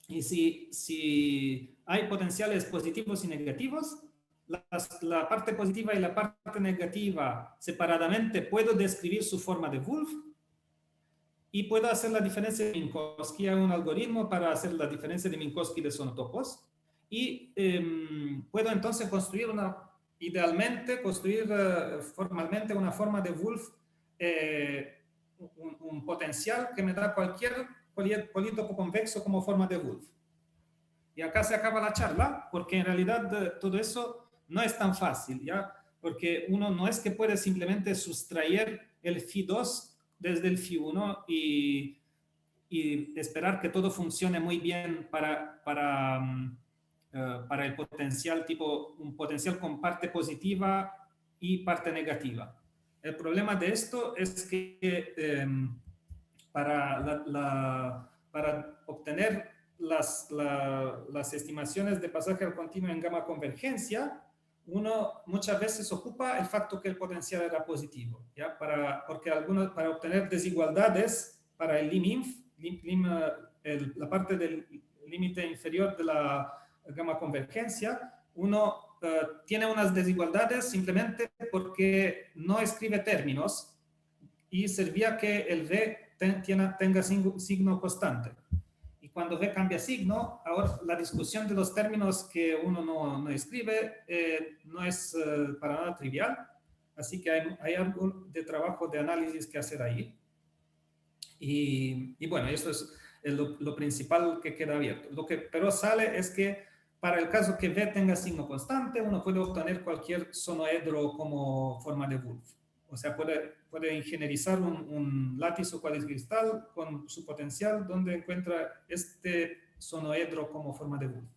Y si hay potenciales positivos y negativos, la parte positiva y la parte negativa separadamente puedo describir su forma de Wolf y puedo hacer la diferencia de Minkowski. Hay un algoritmo para hacer la diferencia de Minkowski de sonotopos y puedo entonces construir idealmente construir formalmente una forma de Wolf, un potencial que me da cualquier polítopo convexo como forma de Wolf. Y acá se acaba la charla, porque en realidad todo eso no es tan fácil, ¿ya? Porque uno no es que puede simplemente sustraer el phi2 desde el phi1 y esperar que todo funcione muy bien para el potencial, tipo un potencial con parte positiva y parte negativa. El problema de esto es que para obtener las estimaciones de pasaje al continuo en gamma convergencia, uno muchas veces ocupa el facto que el potencial era positivo, ¿ya? Porque para obtener desigualdades para el lim-inf, la parte del límite inferior de la gamma convergencia, uno tiene unas desigualdades simplemente porque no escribe términos y servía que el V tenga signo constante. Y cuando V cambia signo, ahora la discusión de los términos que uno no escribe no es para nada trivial, así que hay algo de trabajo de análisis que hacer ahí. Y bueno, eso es lo principal que queda abierto. Lo que pero sale es que para el caso que V tenga signo constante, uno puede obtener cualquier sonoedro como forma de Wolf. O sea, puede ingenierizar un látice o cuadricristal con su potencial donde encuentra este sonoedro como forma de Wolf.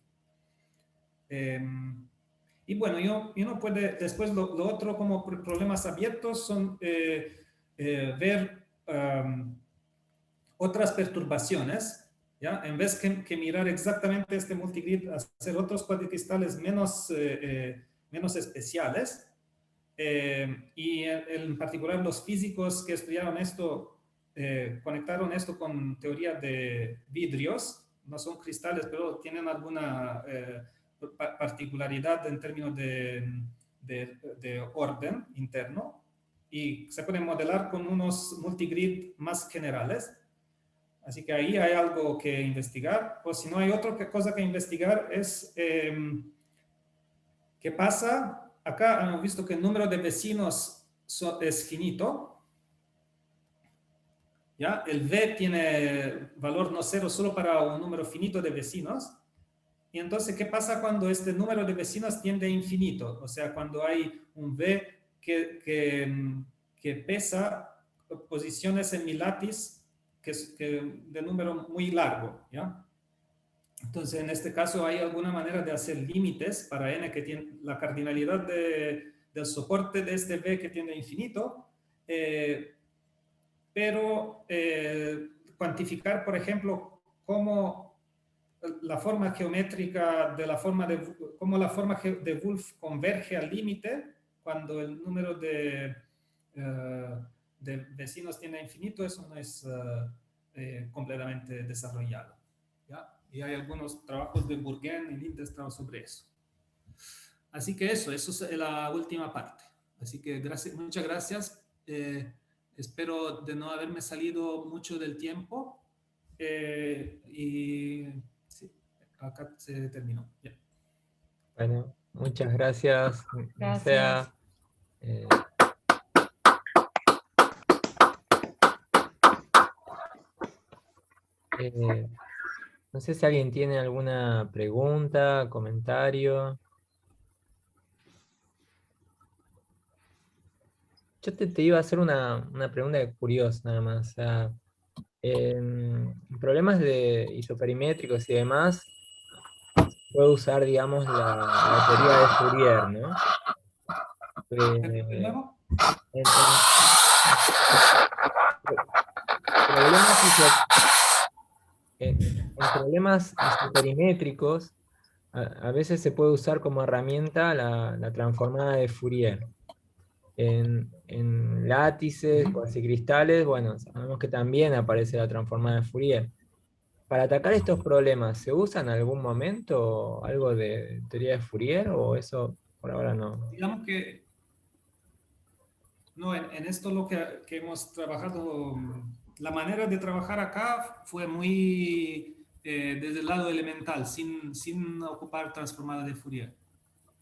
Y bueno, y uno puede, después lo otro como problemas abiertos son ver otras perturbaciones, ¿ya? En vez que mirar exactamente este multigrid, hacer otros cuadricristales menos especiales. Y en particular los físicos que estudiaron esto, conectaron esto con teoría de vidrios, no son cristales, pero tienen alguna particularidad en términos de orden interno, y se pueden modelar con unos multigrid más generales. Así que ahí hay algo que investigar. O si no, hay otra cosa que investigar es qué pasa. Acá hemos visto que el número de vecinos es finito. ¿Ya? El V tiene valor no cero solo para un número finito de vecinos. Y entonces, ¿qué pasa cuando este número de vecinos tiende a infinito? O sea, cuando hay un V que pesa posiciones en mi látiz de número muy largo, ¿ya? Entonces, en este caso, hay alguna manera de hacer límites para n que tiene la cardinalidad del soporte de este V que tiende a infinito, pero cuantificar, por ejemplo, cómo la forma geométrica de cómo la forma de Wolf converge al límite cuando el número de vecinos tiende a infinito, eso no es completamente desarrollado, ¿ya? Y hay algunos trabajos de Bourgain y Lindenstraus sobre eso. Así que eso es la última parte. Así que muchas gracias. Espero de no haberme salido mucho del tiempo. Y sí, acá se terminó. Ya. Bueno, muchas gracias, Gracias. No sé si alguien tiene alguna pregunta, comentario. Yo te iba a hacer una pregunta curiosa nada más. O sea, en problemas de isoperimétricos y demás, puedo usar, digamos, la teoría de Fourier, ¿no? ¿De nuevo? En problemas en problemas isoperimétricos, a veces se puede usar como herramienta la transformada de Fourier. En látices, cuasicristales, bueno, sabemos que también aparece la transformada de Fourier. Para atacar estos problemas, ¿se usa en algún momento algo de teoría de Fourier o eso por ahora no? Digamos que no, en esto lo que hemos trabajado, la manera de trabajar acá fue muy desde el lado elemental, sin ocupar transformada de Fourier.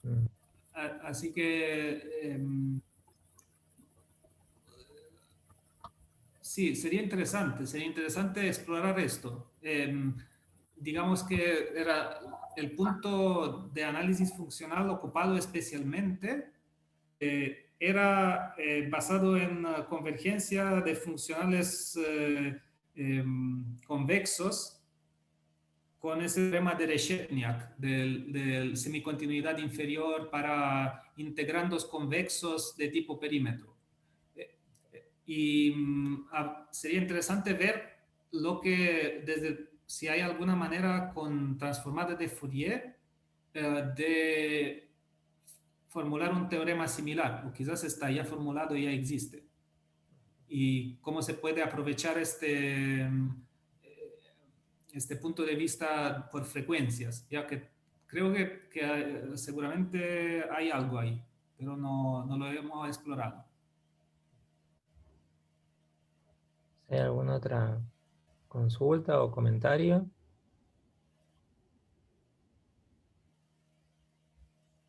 Mm. Así que sí, sería interesante explorar esto. Digamos que era el punto de análisis funcional ocupado especialmente, era basado en convergencia de funcionales convexos con ese teorema de Reshetniak, del semicontinuidad inferior para integrandos convexos de tipo perímetro. Y sería interesante ver si hay alguna manera con transformadas de Fourier de formular un teorema similar, o quizás está ya formulado y ya existe. Y cómo se puede aprovechar este punto de vista por frecuencias, ya que creo que seguramente hay algo ahí, pero no lo hemos explorado. ¿Hay alguna otra consulta o comentario?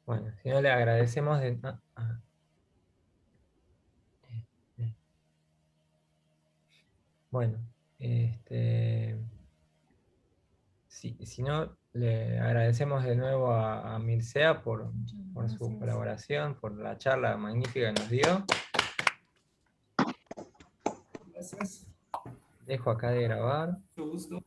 Bueno, si no le agradecemos de... Bueno, si no, le agradecemos de nuevo a Mircea por su colaboración, por la charla magnífica que nos dio. Gracias. Dejo acá de grabar. Mucho gusto.